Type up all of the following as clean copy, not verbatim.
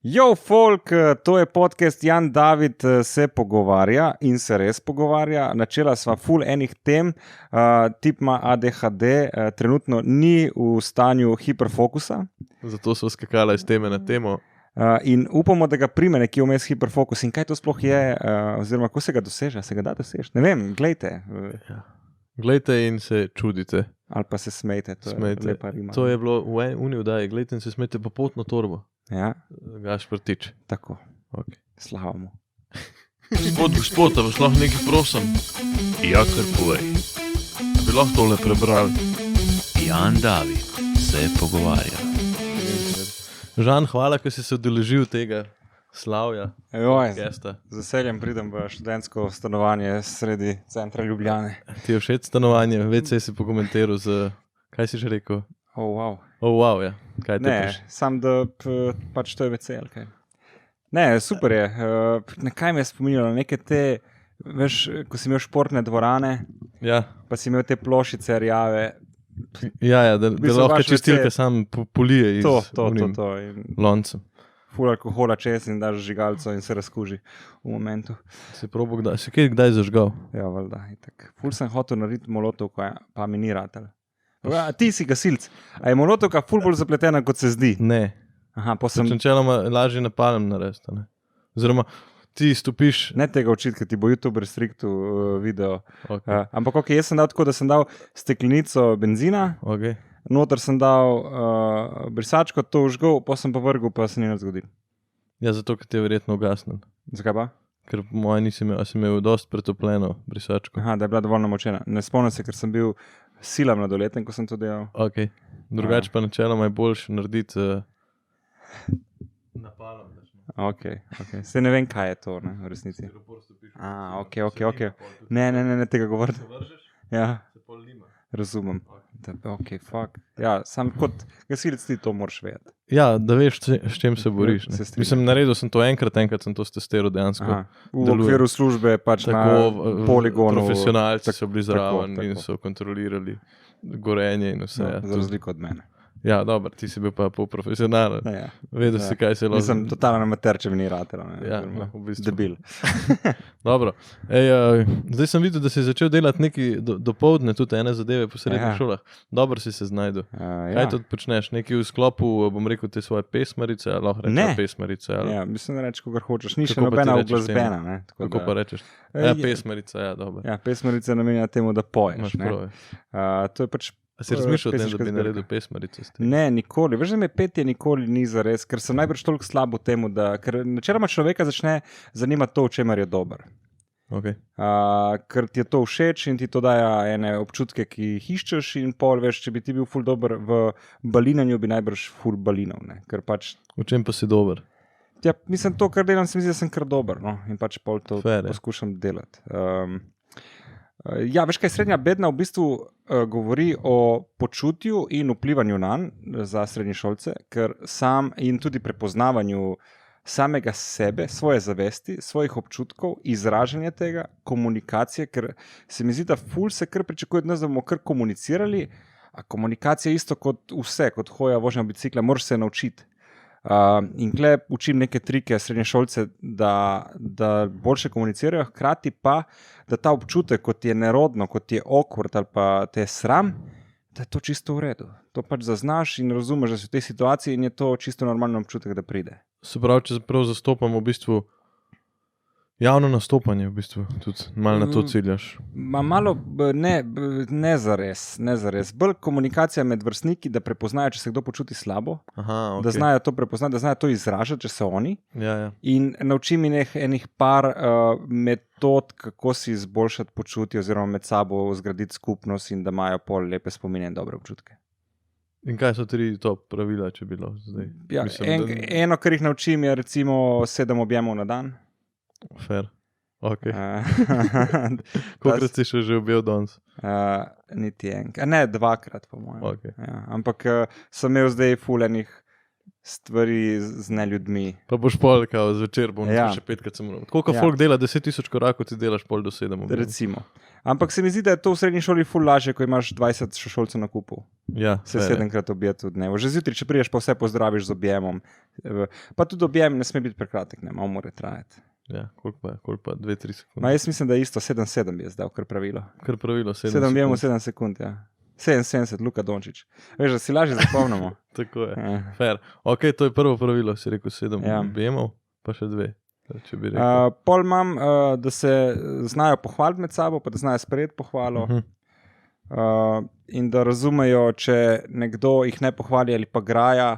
Yo, folk, to je podcast Jan David se pogovarja in se res pogovarja. Načela sva full enih tem, tip ima ADHD, trenutno ni v stanju hiperfokusa. Zato so skakala iz teme na temo. In upamo, da ga prime nekje vmes hiperfokus. In kaj to sploh je, oziroma kako se ga doseže, se ga da doseči? Ne vem, glejte. Glejte in se čudite. Ali pa se smejte, to Smejte. je lepa rima. To je bilo v uni vdaji. Glejte in se smejte pa potno torbo. Ja, Gašper Tič. tako, Okay. slavamo. Gospod, a vas lahko nekaj prosim? Ja, kar povej. Bi lahko tole prebrali? Jan David se pogovarja. Žan, hvala, ker si se udeležil tega slavja. Joj, Gesta. z veseljem pridem v študentsko stanovanje sredi centra Ljubljane. Ti je všeč stanovanje? WC si pokomentiral z... Kaj si že rekel? Oh, wow. Oh, wow, ja. Kaj te Ne, piš? sam da pač to je WC, ali kaj. Ne, super je. Na kaj me je spominjalo? Neke te, veš, ko si imel športne dvorane, Ja, pa si imel te plošice rjave. da bistvu lahko vaš čistilka WC sam polije iz To. unim In loncem. ful alkohola čez in daš žigalco in se razkuži v momentu. Si probo kdaj, si kdaj zažgal? Ja, valjda, itak. Ful sem hotel narediti molotovko, pa mi ni ratel. Ti si gasilc. A je molotovka ful bolj zapletena, kot se zdi? Ne. Aha, pa sem... Načeloma lažje napalem narediti. Ne? Oziroma, ti stopiš... Ne tega učiti, ker ti bo YouTube restriktu video. Okay. Ampak ok, jaz sem dal tako, da sem dal steklenico benzina, Okay. noter sem dal brisačko, to vžgal, pa sem pa vrgel, pa se ni nič zgodilo. Ja, zato, ker ti je verjetno ugasnil. Zakaj pa? Ker po mojem nisi imel, a si imel dosti pretopljeno brisačko. Aha, da je bila dovolj namočena. Ne spomnim se, ker sem bil silam mladoleten, ko sem to delal. Okay. Drugače pa načeloma je boljše narediti napalem. Ok. Saj ne vem, kaj je to, ne, v resnici. Ok. Ne, tega govoriti. Ja, razumem. Ok, fuck. Ja, sam kot gasilec ti to moraš vedeti. Ja, da veš, s čim se boriš. Se Ne? strinjam. Mislim, naredil sem to enkrat sem to testiral dejansko. Aha. V deluje. okviru službe pač Tako, na poligonu. profesionalci tak- so bili zraven tako. in so kontrolirali gorenje in vse. No, za razliko od mene. Ja, dobro, ti si bil pa polprofesionalen. Ja. Vedel si, kaj se lahko... Nisem totalno amater, če mi ni ratelo. Ja, no, v bistvu. Debil. Dobro. Zdaj sem videl, da si začel delati neki dopoldne, tudi ene zadeve po srednjih Ja. šolah. Dobro si se znajdel. Ja. Kaj tudi počneš? Neki v sklopu, bom rekel, te svoje pesmarice, ali lahko Ne. rečeš pesmarice? Ali... Ja, mislim, da reči, kogar hočeš. Ni še Kako pa ti nobena rečeš uglasbena. Ne? Tako Kako da- pa rečeš? Ej, Ja, pesmarica, ja, dobro. Ja, pesmarica je namenjena temu, da poješ. Imaš Ne? prav. To je pač A si razmišljal o tem, da pesniška bi zbirka. naredil pesmarice? s tem? Ne, nikoli. Veš, da me petje nikoli ni zares, ker sem najbrž toliko slab v tem, da ker načeloma človeka začne zanimati to, v čemer je dober. Okay. Ker ti je to všeč in ti to daje ene občutke, ki jih iščeš, in pol veš, če bi ti bil ful dober v balinanju, bi najbrž ful balinov. Ne? Ker pač, V čem pa si dober? ja, mislim, to, kar delam, se mi zdi, da sem kar dober, no? In pač pol to Fair, ja. poskušam delati. Ja, veš kaj, srednja bedna v bistvu govori o počutju in vplivanju nanj za srednješolce, ker sam in tudi prepoznavanju samega sebe, svoje zavesti, svojih občutkov, izražanja tega, komunikacije, ker se mi zdi, da ful se kar pričakuje od nas, da bomo kar komunicirali, a komunikacija je isto kot vse, kot hoja, vožnja bicikla, moraš se naučiti. In tle učim neke trike srednješolce, da boljše komunicirajo, hkrati pa, da ta občutek, kot je nerodno, kot je awkward ali pa te je sram, da je to čisto v redu. To pač zaznaš in razumeš, da si v tej situaciji in je to čisto normalno občutek, da pride. Se pravi, če prav zastopamo v bistvu javno nastopanje, v bistvu tudi malo na to ciljaš. Malo, ne zares. Bolj komunikacija med vrstniki, da prepoznajo, če se kdo počuti slabo, Aha, okay. da znajo to prepoznati, da znajo to izražati, če so oni. Ja. In naučim jih enih par metod, kako si izboljšati počutje, oziroma med sabo zgraditi skupnost in da imajo pol lepe spomine in dobre občutke. In kaj so 3 top pravila, če bi bilo zdaj? Ja, Mislim, eno, kar jih naučim, je recimo 7 objemov na dan. Fair. Okay. Kolikrat si še že objel danes? Niti enkrat. Ne, 2krat, po mojem. Okay. Ja, ampak sem imel zdaj fulejnih stvari z neljudmi. Pa boš pol, kao zvečer bom Ja. še 5krat sem moral. Koliko Ja. folk dela 10.000 korakov, ti delaš pol do 7. Recimo. Ampak se mi zdi, da je to v srednji šoli ful lažje, ko imaš 20 šolcev na kupu. Ja, Se fair je. 7krat objeti v dnevu. Že zjutraj, če priješ, pa vse pozdraviš z objemom. Pa tudi objem ne sme biti prekratek, ne, malo mora trajati. Ja, koliko pa 2-3 sekunde. Ma jaz mislim, da je isto 7-7 je zdaj, kar pravilo. Kar pravilo, 7 7 objemov, sekund. 7 sekund, ja. 77, Luka Dončić. Veš, da si lažje zapomnimo. Tako je. Ja. Fair. Ok, to je prvo pravilo, si rekel 7 Ja. objemov, pa še 2. Če bi rekel. Pol imam, da se znajo pohvaliti med sabo, pa da znajo sprejeti pohvalo. In da razumejo, če nekdo jih ne pohvali ali pa graja,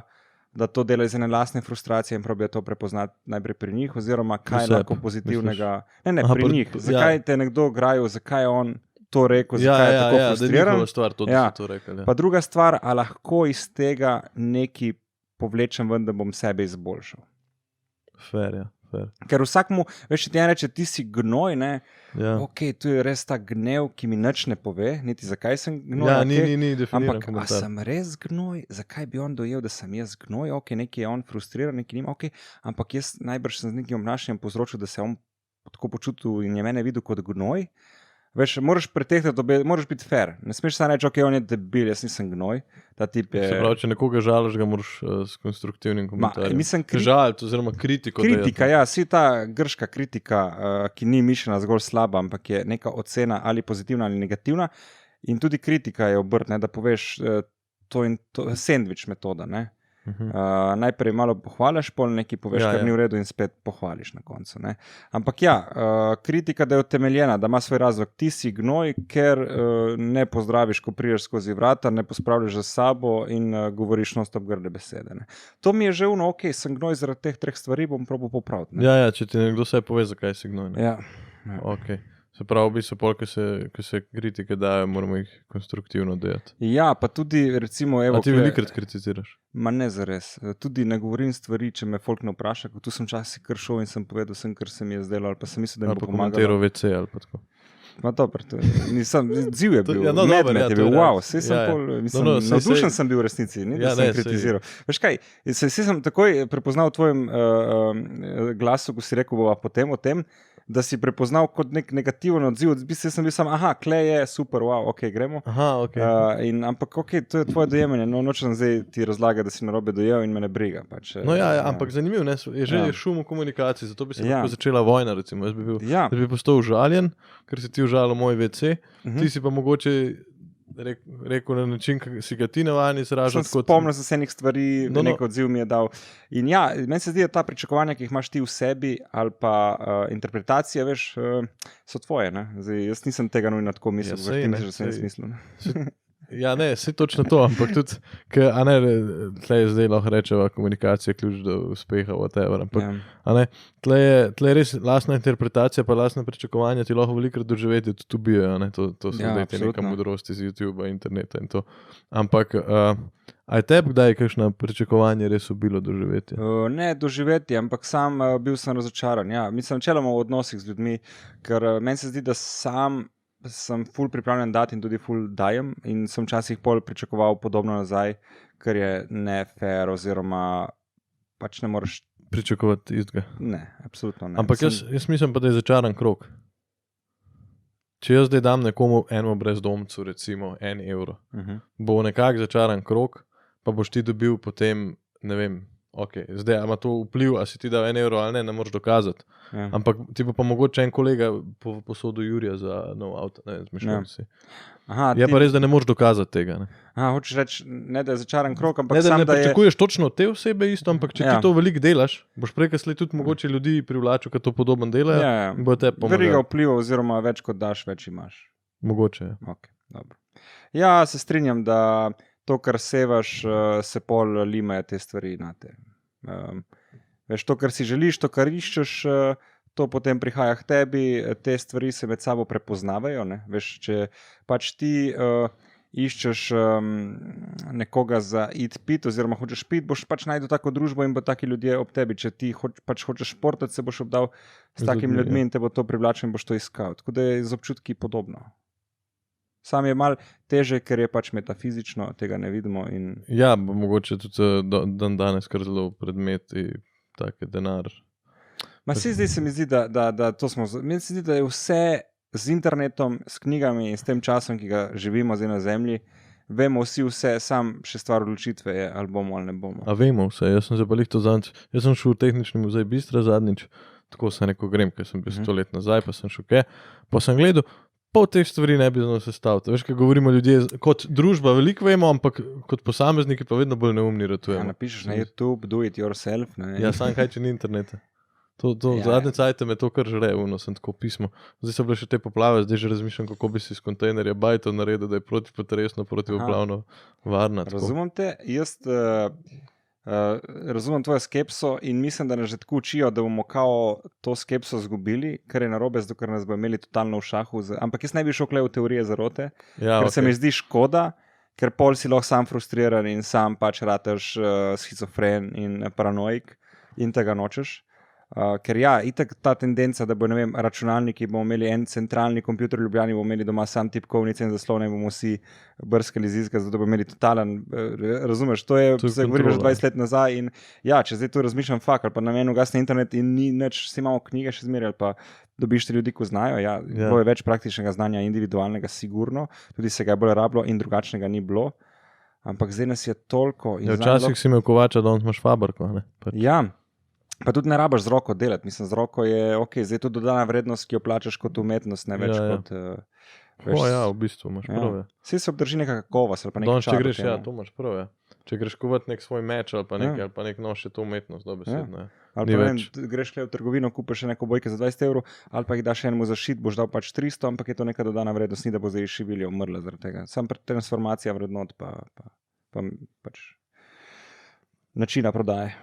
da to dela iz ene lastne frustracije in probijo to prepoznati najprej pri njih, oziroma kaj je Vse, lahko pozitivnega. Ne, Aha, pri njih. Zakaj te nekdo grajal, zakaj je on to rekel, zakaj je tako da je frustriran. njihova stvar, to, da Ja. so to rekli. Ja. Pa druga stvar, a lahko iz tega nekaj povlečem ven, da bom sebe izboljšal. Fair, ja. Fair. Ker vsakmu, veš, če ti en reče, ti si gnoj, ne, Ja. ok, tu je res ta gnev, ki mi nič ne pove, niti zakaj sem gnoj. Ja, okej. ni definiran Ampak, a komentar. sem res gnoj? Zakaj bi on dojel, da sem jaz gnoj? Ok, nekaj je on frustriran, nekaj nima, ok, ampak jaz najbrž sem z nekim obnašanjem povzročil, da se je on tako počutil in je mene videl kot gnoj. Veš, moraš pretehtati, moraš biti fair. Ne smeš samo reči, ok, on je debil, jaz nisem gnoj. Ta tip je. Se pravi, če nekoga žališ, ga moraš s konstruktivnim Ma, komentarjem. mislim, Žaliti oziroma kritiko. kritika, ja, si ta grška kritika, ki ni mišljena zgolj slaba, ampak je neka ocena ali pozitivna ali negativna. In tudi kritika je obrtna, da poveš to in to, sendvič metoda. Ne? Najprej malo pohvališ, pol nekaj poveš, Ja, kar ja. ni v redu, in spet pohvališ na koncu. Ne? Ampak ja, kritika, da je utemeljena, da ima svoj razlog. Ti si gnoj, ker ne pozdraviš, ko prideš skozi vrata, ne pospravljaš za sabo in govoriš non-stop grde besede. Ne? To mi je že uno, ok, sem gnoj zaradi teh treh stvari, bom probal popraviti. Ne? Ja, če ti nekdo vse pove, zakaj si gnoj. Ne? Ja. Okay. Se pravi, v bistvu, pol, ko se kritike dajo, moramo jih konstruktivno dejati. Ja, pa tudi, recimo, evo, A ti velikrat kritiziraš? Ma ne zares. Tudi ne govorim stvari, če me folk ne vpraša. Tu sem včasih kar šel in sem povedal, sem, kar se mi je zdelo, ali pa sem mislil, da mi Ali bo pa pomagalo. komentiral VC ali pa tako. Ma dobro, odziv je bil, Ja, no, medmet dobro, ja, je to je bil, res. wow, saj sem Ja, ja. pol, mislim, No, saj- navdušen saj- sem bil v resnici, ni da Ja, sem ne, saj- kritiziral. Veš kaj, saj sem takoj prepoznal v tvojem glasu, ko si rekel bova potem o tem, da si prepoznal kot nek negativen odziv. V bistvu sem bil sam, aha, klej je, super, wow, ok, gremo. Aha, ok. Ampak ok, to je tvoje dojemanje, no nočem zdaj ti razlagati, da si narobe dojel in me ne briga. Pač, No ja, ampak zanimivo, ne? Je že Ja. šum v komunikaciji, zato bi se Ja. lahko začela vojna, recimo. Ja. Jaz bi postal užaljen, ker si ti užalil moj VC, Mhm. ti si pa mogoče rekel na način, ki si ga ti navajen Sem izražati. spomnil se enih stvari, No, no. nek odziv mi je dal. In ja, meni se zdi, da ta pričakovanja, ki jih imaš ti v sebi, ali pa interpretacije, veš, so tvoje. Ne? Zdaj, jaz nisem tega nujno tako mislil, Ja, kot sej ti ne, misliš, da sem jaz sej. mislil. Ne? Ja, ne, vse točno to, ampak tudi, a ne, tle je zdaj lahko rečeva komunikacija ključ do uspeha, whatever, ampak, Ja. a ne, tle je res lastna interpretacija, pa lastna pričakovanja ti lahko velikrat doživeti, tudi ubijajo, a ne, to so Ja, zdaj te neka absolutno. modrosti z YouTubea, interneta in to. Ampak, a je tebi kdaj kakšno pričakovanje res ubilo doživeti? Ne doživeti, ampak sam bil sem razočaran. Ja. Mislim, načeloma v odnosih z ljudmi, ker meni se zdi, da sam sem ful pripravljen dati in tudi ful dajem, in sem včasih pol pričakoval podobno nazaj, kar je ne fair, oziroma pač ne moreš. Pričakovati istega. Ne, absolutno ne. Ampak jaz mislim pa, da je začaran krog. Če jaz zdaj dam nekomu enemu brezdomcu, recimo 1 evro, bo nekako začaran krog, pa boš ti dobil potem, ne vem, ok, zdaj ima to vpliv, a si ti dal 1 evro ali ne moreš dokazati. Ja. Ampak ti bo pa mogoče en kolega posodil Jurija za nov avto, ne, zmišljam Ja. si. Aha, Je pa res, da ne moreš dokazati tega. Ne, hočeš reči, ne da je začaran krog, ampak ne da sam, ne da je. pričakuješ točno od te osebe isto, ampak če Ja. ti to veliko delaš, boš prej kasneje tudi mogoče ljudi privlačil, ki to podobno delajo. Ja, in bo te veriga pomagal. vpliva, oziroma več kot daš, več imaš. Mogoče. Ja. Okay, dobro. Ja, se strinjam, da to, kar sevaš, se pol limajo te stvari na te. Veš, to, kar si želiš, to, kar iščeš, to potem prihaja k tebi, te stvari se med sabo prepoznavajo. Ne? Veš, če pač ti iščeš nekoga za id pit, oziroma hočeš pit, boš pač najdel tako družbo in bo taki ljudje ob tebi. Če ti pač hočeš športati, se boš obdal s Z takimi ljudmi, ljudmi in te bo to privlačilo in boš to iskal. Tako da je z občutki podobno. Sam je mal teže, ker je pač metafizično, tega ne vidimo. In... Ja, mogoče tudi dan danes kar zelo predmeti, take denar. Zdaj se mi zdi, da to smo... Meni se zdi, da je vse z internetom, s knjigami in s tem časom, ki ga živimo zdaj na zemlji, vemo vse, sam še stvar odločitve je, ali bomo ali ne bomo. A vemo vse, jaz sem se pa lih to zadnjič, jaz sem šel v tehnični muzej Bistra zadnjič, tako sem rekel grem, ker sem bil 100 let nazaj, pa sem šel pa sem gledal, pol teh stvari ne bi znal sestaviti. Veš, kaj govorimo ljudje, kot družba veliko vemo, ampak kot posamezniki pa vedno bolj neumni ratujemo. Ja, napišeš na YouTube, do it yourself. Ne? Ja, sam kaj, če ni interneta. Zadnje cajte me to kar žre, sem tako pismo. Zdaj so bile še te poplave, zdaj že razmišljam, kako bi si iz kontejnerja bajto naredil, da je protipotresno, protivoplavno varna. Razumem te, jaz razumem tvojo skepso in mislim, da nas že tako učijo, da bomo kao to skepso zgubili, kar je narobe, zato ker nas bo imeli totalno v šahu. Ampak jaz ne bi šel v teorije zarote, ker se mi zdi škoda, ker pol si lahko sam frustriran in sam pač rateš schizofren in paranoik in tega nočeš. Ker ja, itak ta tendenca, da bo, ne vem, računalniki, bomo imeli en centralni kompjuter v Ljubljani, bomo imeli doma sam tipkovnice in zaslone, bomo vsi brskali z izka, zato bomo imeli totalen, razumeš, to je, se govorimo že 20 let nazaj in ja, če zdaj to razmišljam fakt, ali pa na meni ugasne internet in ni nič, vsi imamo knjige še zmeraj, ali pa dobiš te ljudi, ko znajo, ja, bilo je več praktičnega znanja, individualnega sigurno, tudi se ga je bolj rabilo in drugačnega ni bilo, ampak zdaj nas je toliko. Ja, včasih si imel Kovača, danes imaš Faberko, ne? Ja. Pa tudi ne rabaš z roko delati, mislim, z roko je ok, zdaj to dodana vrednost, ki jo plačaš kot umetnost, ne več kot... ja, v bistvu imaš prav, ja. Vsi se obdrži neka kakovost ali pa nekaj čar. Če greš, ja, to imaš prav, ja. Če greš kovat nek svoj meč ali pa nek nož, je to umetnost, dobesedno. Ali pa greš v trgovino, kupiš še neko bojke za 20 €, ali pa jih daš enemu za šit, boš dal pač 300, ampak je to neka dodana vrednost, ni da bo zdaj šivilja umrla zaradi tega. Sam transformacija vrednot pa pač načina prodaje.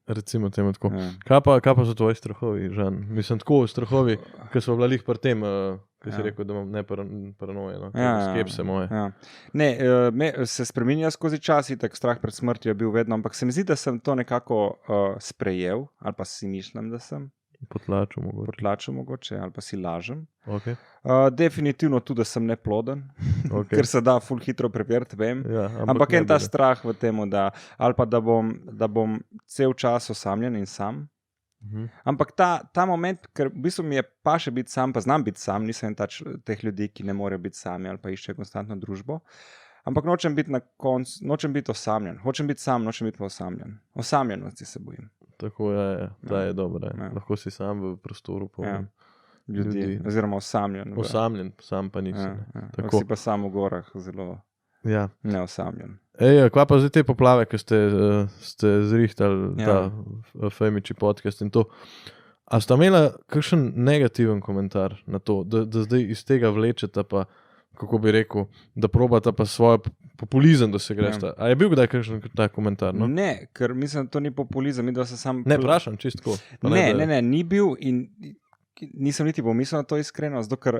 Recimo temu tako. Ja. Kaj pa so tvoji strahovi, Žan? Mislim, tako strahovi, ki so bila lih pri tem, ki si rekel, da imam paranoje, no? Skepse moje. Ja. Ne, se spreminja skozi čas, tak strah pred smrtjo je bil vedno, ampak se mi zdi, da sem to nekako sprejel, ali pa si mislim, da sem. Potlačil mogoče, ali pa si lažem. Okay. Definitivno tudi, da sem neploden, ker se da ful hitro preveriti, vem. Ja, ampak en ta strah v tem, ali pa da bom cel čas osamljen in sam. Ampak ta moment, ker v bistvu mi je pa še biti sam, pa znam biti sam, nisem teh ljudi, ki ne morejo biti sami ali pa iščejo konstantno družbo. Ampak nočem biti osamljen. Hočem biti sam, nočem biti pa osamljen. Osamljenosti se bojim. Tako je, ta je dobra. Ja. Lahko si sam v prostoru polnem ljudi. Oziroma osamljen. Osamljen, sam pa nisem. Tako si pa sam v gorah zelo neosamljen. Kva pa zdaj te poplave, ki ste zrihtali ta Femiči podcast in to. A sta imela kakšen negativen komentar na to, da zdaj iz tega vlečeta pa, kako bi rekel, da probata pa svoj populizem, da se gresta. A je bil kdaj kakšen ta komentar? No? Ne, ker mislim, da to ni populizem. Ne, vprašam, čistko. Ne, ni bil in nisem niti pomislil na to iskreno, zato ker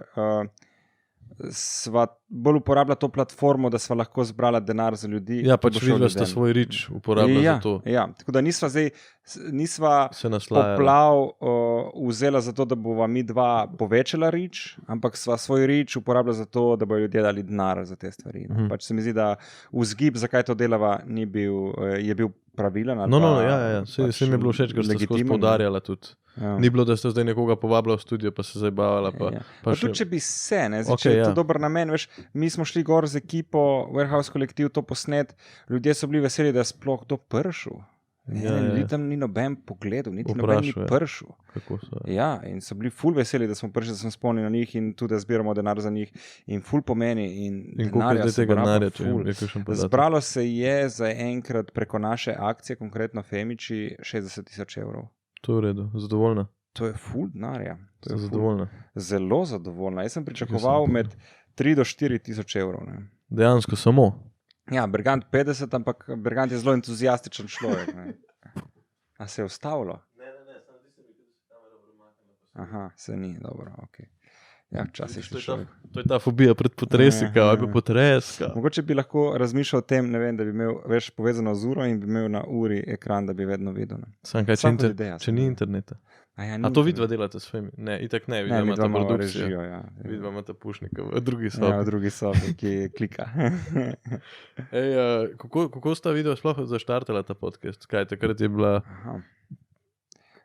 sva bolj uporabila to platformo, da sva lahko zbrala denar za ljudi. Ja, pač videla sta svoj rič uporabila za to. Ja, tako da nisva poplav vzela za to, da bova mi dva povečala rič, ampak sva svoj rič uporabila za to, da bojo ljudje dali denar za te stvari. Pač se mi zdi, da vzgib, zakaj to delava, je bil pravilen. Se mi je bilo všeč, ker ste skozi poudarjala tudi. Ja. Ni bilo, da ste zdaj nekoga povabila v studio, pa se zabavala. Pa tudi, če bi se, če je to dober namen, veš, mi smo šli gor z ekipo, Warehouse kolektiv to posnet, ljudje so bili veseli, da je sploh to pršel. Ljudi tam ni noben pogledal, niti noben ni pršel. Ja, in so bili ful veseli, da smo prišli, da smo spomnili na njih in tudi, da zbiramo denar za njih in ful pomeni in denarja se brala ful. Zbralo se je za enkrat preko naše akcije, konkretno Femiči, 60,000 €. To je v redu, zadovoljna. To je ful denarja. Zadovoljna. Zelo zadovoljna. Jaz sem pričakoval med 3 do 4 tisoč €. Ne. Dejansko samo? Ja, Bergant 50, ampak Bergant je zelo entuzijastičen človek. Ne. A se je ustavilo? Ne, sem zdi se mi, da se kamera premaknila. Aha, se ni, dobro, ok. Ja, včasih si človek. To je ta fobija pred potresi, ali pa potres. Mogoče bi lahko razmišljal o tem, ne vem, da bi imel več povezano z uro in bi imel na uri ekran, da bi vedno videl. Sam kaj, če ni interneta. A to vidva delate s svojimi? Ne, itak ne, vidva imata produkcijo. Vidva imata pušnika v drugi sobi. Ja, v drugi sobi, ki klika. Kako sta vidva sploh zaštartala ta podcast? Kaj, takrat je bila...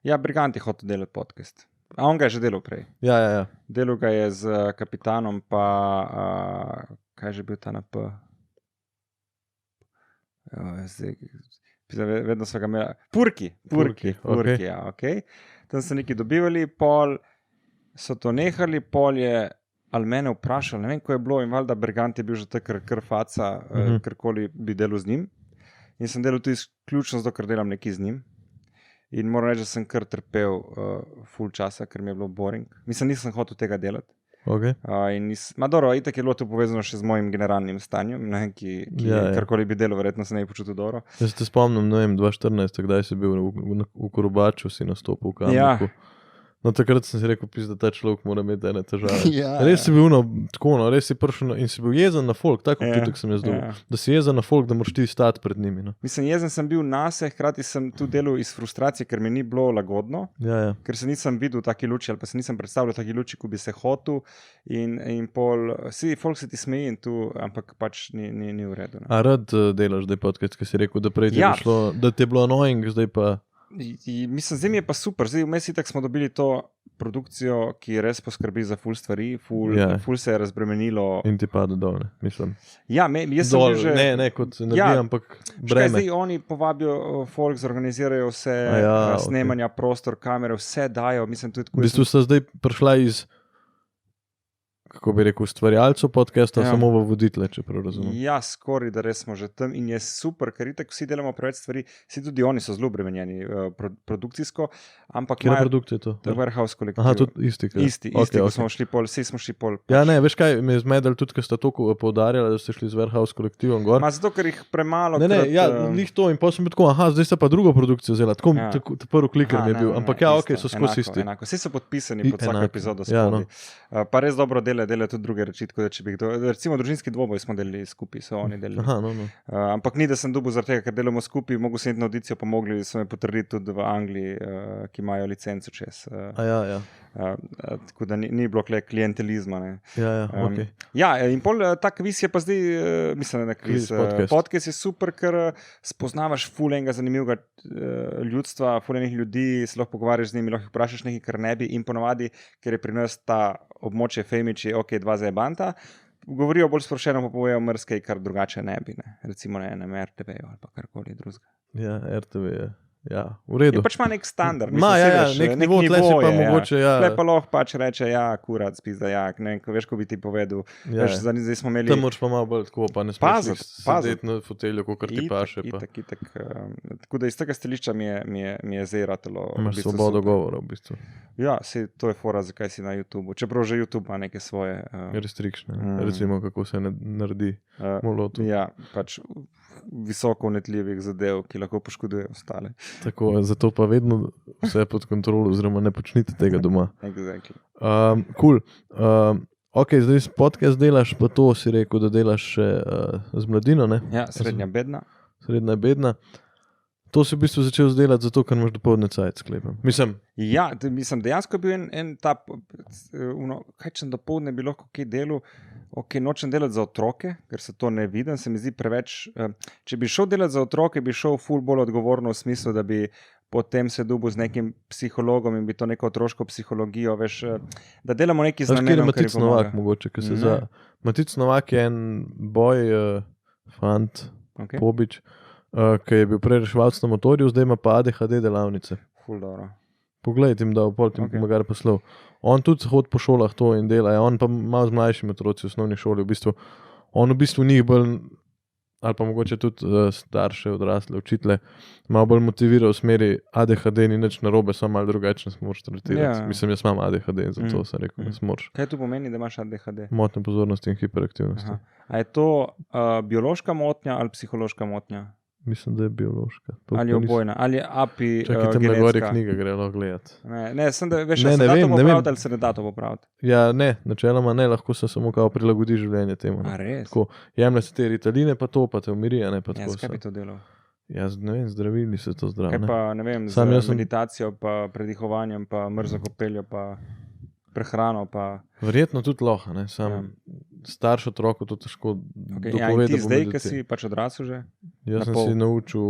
Ja, Brigant je hotel delati podcast. A on ga je že delal prej. Ja. Delal ga je z Kapitanom, pa kaj je že bil ta na P? Vedno so ga imeli. Purki, okay. Ja, ok. Tam so neki dobivali, pol so to nehali, pol je ali mene vprašal, ne vem, ko je bilo, in valjda Brigant je bil že takrat kar faca, karkoli bi delal z njim. In sem delal tudi izključno zato, ker delam nekaj z njim. In moram reči, da sem kar trpel full časa, ker mi je bilo boring. Mislim, nisem hotel tega delati. Okay. Dobro, itak je bilo to povezano še z mojim generalnim stanjem, ne, ki karkoli bi delal, verjetno se ne bi počutil dobro. Jaz se spomnim, ne vem, 2014, kdaj si bil v Korobaču, si nastopil v Kamniku. Ja. No, takrat sem si rekel, da ta človek mora imeti ene težave. Res si bil tako, res si prišel in si bil jezen na folk, tako občutek sem jaz dobil. Da si jezen na folk, da moraš ti stati pred njimi. No. Mislim, jezen sem bil nase, hkrati sem tu delal iz frustracije, ker mi ni bilo lagodno, ker se nisem videl taki luči, ali pa se nisem predstavljal taki luči, ko bi se hotel in pol, folk se ti smeji in tu, ampak pač ni v redu. Ne. A rad delaš zdaj podcast, ki si rekel, da prej ti je šlo, da ti je bilo annoying, zdaj pa... Mislim, zdaj mi je pa super. Zdaj vmes itak smo dobili to produkcijo, ki res poskrbi za ful stvari, ful se je razbremenilo. In ti pade dol, ne, mislim. Ja, jaz sem že... Ne, kot energija, ampak breme. Zdaj oni povabijo folk, zorganizirajo vse snemanja, prostor, kamere, vse dajo. Mislim, tudi v bistvu sta zdaj prišla iz... kako bi rekel, ustvarjalcev podcasta, samo v voditelje, če prav razumem. Ja, skoraj, da res smo že tam in je super, ker itak vsi delamo preveč stvari, vsi tudi oni so zelo obremenjeni produkcijsko, ampak Kje produkcija je to? Warehouse kolektiv. Aha, tudi isti. Isti, ko smo šli pol, vsi smo šli pol. Ja, ne, veš kaj, me je zmedel tudi, ker sta toliko poudarjala, da ste šli z Warehouse kolektivom gor. Zato, ker jih premalo lih to in potem sem bil tako, zdaj sta pa drugo produkcijo vzela, tako prvi kliker mi je bil, ampak so skozi isti. Vsi so podpisani pod vsako epizodo spodaj. Pa res dobro delajo tudi druge reči, tako da če bi kdo, recimo družinski dvoboj smo delili skupaj, so oni delili. Ampak ni, da sem dobil zaradi tega, ker delamo skupaj, mogo sem iti na audicijo, pa mogli so me potrditi tudi v Angliji, ki imajo licenco čez. Tako da ni bilo klientelizma. Okay. Ja, in pol ta kviz je pa zdaj, mislim, da kviz podcast je super, ker spoznavaš ful enega zanimivega ljudstva, ful enih ljudi, se lahko pogovarjaš z njimi, lahko vprašaš nekaj, kar ne bi, in ponovadi, ker je pri nas ta območje Femiči, dva zajebanta, govorijo bolj sproščeno, pa povejo mrskej, kar drugače ne bi, ne. Recimo na enem RTV-ju ali pa karkoli drugega. Ja, RTV je. Ja, v redu. Je pač ima nek standard. Nek nivo, tle si pa mogoče, Tle pa lahko pač reče, kurat, spizda, ne, veš, ko bi ti povedal. Veš, zdaj smo imeli... Tam moraš pa malo bolj tako, pa ne smeš sedeti na fotelju, kakor ti paše. Itak. Tako da iz tega stališča mi je zdaj ratalo. Imaš svobodo govora, v bistvu. Ja, to je fora, zakaj si na YouTubeu. Čeprav že YouTube ima neke svoje... restrikšne, recimo, kako se naredi molotu. Ja, pač visoko vnetljivih zadev, ki lahko poškodujejo ostale. Tako, zato pa vedno vse pod kontrolo, oziroma ne počnite tega doma. Exactly. Cool. Ok, zdaj podcast delaš, pa to si rekel, da delaš še z mladino, ne? Ja, srednja bedna. Srednja bedna. To si v bistvu začel delati zato, ker imaš dopoldne cajt, sklepam. Ja, dejansko je bil en ta, kaj če dopoldne bi lahko kaj delal, nočem delati za otroke, ker se to ne vidim, se mi zdi preveč, če bi šel delati za otroke, bi šel ful bolj odgovorno v smislu, da bi potem se dobil z nekim psihologom in bi to neko otroško psihologijo, veš, da delamo neki z namenom, ker je pomaga. Mogoče, ker se Matic Novak je en boj fant, Pobič, ki je bil prej reševalc na motorju, zdaj ima pa ADHD delavnice. Ful dobro. Poglej, tim dal, pol tim pomagar poslal. On tudi hod po šolah to in dela, on pa malo z mlajšimi otroci v osnovni šoli, on v bistvu njih bolj, ali pa mogoče tudi starše, odrasle, učitele, malo bolj motivira v smeri ADHD ni nič narobe, samo malo drugačno se moraš tretirati. Mislim, jaz imam ADHD, zato sem rekel, da se moraš. Kaj to pomeni, da imaš ADHD? Motnje pozornosti in hiperaktivnosti. A je to biološka motnja ali psihološka motnja? Mislim, da je biološka. Ali obojna, ali api Čakaj, tam na gori genetska. knjiga gre lahko gledati. Ne, sem da veš, Ne, ne, se ne da vem, to ne vem. popraviti ali se ne da to popraviti. Ja, ne, načeloma ne, lahko se samo kao prilagodi življenje temu. A res? Tako, jemlje se te ritaline, pa to, pa te umiri, a ne pa Ja, tako. zakaj bi to delal? Ja, ne vem, zdravili se to zdrav. Kaj Ne? pa, ne vem, Sam z jaz sem- meditacijo, pa predihovanjem, pa mrzo kopeljo, pa prehrano, pa... Verjetno tudi lahko, ne, sam Ja. starš otroku to težko Okay. Ja, dopove, in ti da bo zdaj, ki meditiral. si pač odrasel že? Jaz na sem pol? si naučil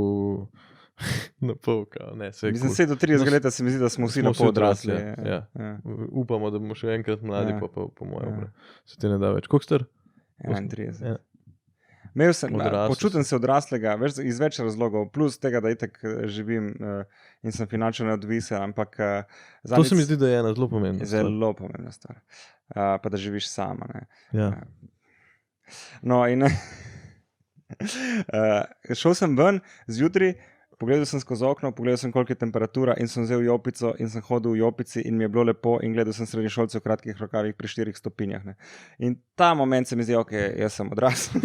na pol, kao, ne, vse je Mislim, cool. 7 do 30 let se mi zdi, da smo vsi Smo na vsi pol odrasli. odrasli, ja. Ja. Upamo, da bomo še enkrat mladi, Ja. pa po mojem, Ja. se ti ne da več. Koliko star? 31. Ja. Imel sem, Odrasel počutim si. se odraslega iz več razlogov, plus tega, da itak živim in sem finančno neodvisen, ampak To se mi zdi, da je ena zelo pomembna stvar. zelo pomembna stvar. Pa da živiš sama. Ne. Ja. No, in šel sem ven zjutraj, pogledal sem skozi okno, pogledal sem, koliko je temperatura, in sem vzel jopico in sem hodil v jopici, in mi je bilo lepo, in gledal sem srednješolce v kratkih rokavih pri 4 stopinjah. Ne. In ta moment se mi zdi, ok, jaz sem odrasel.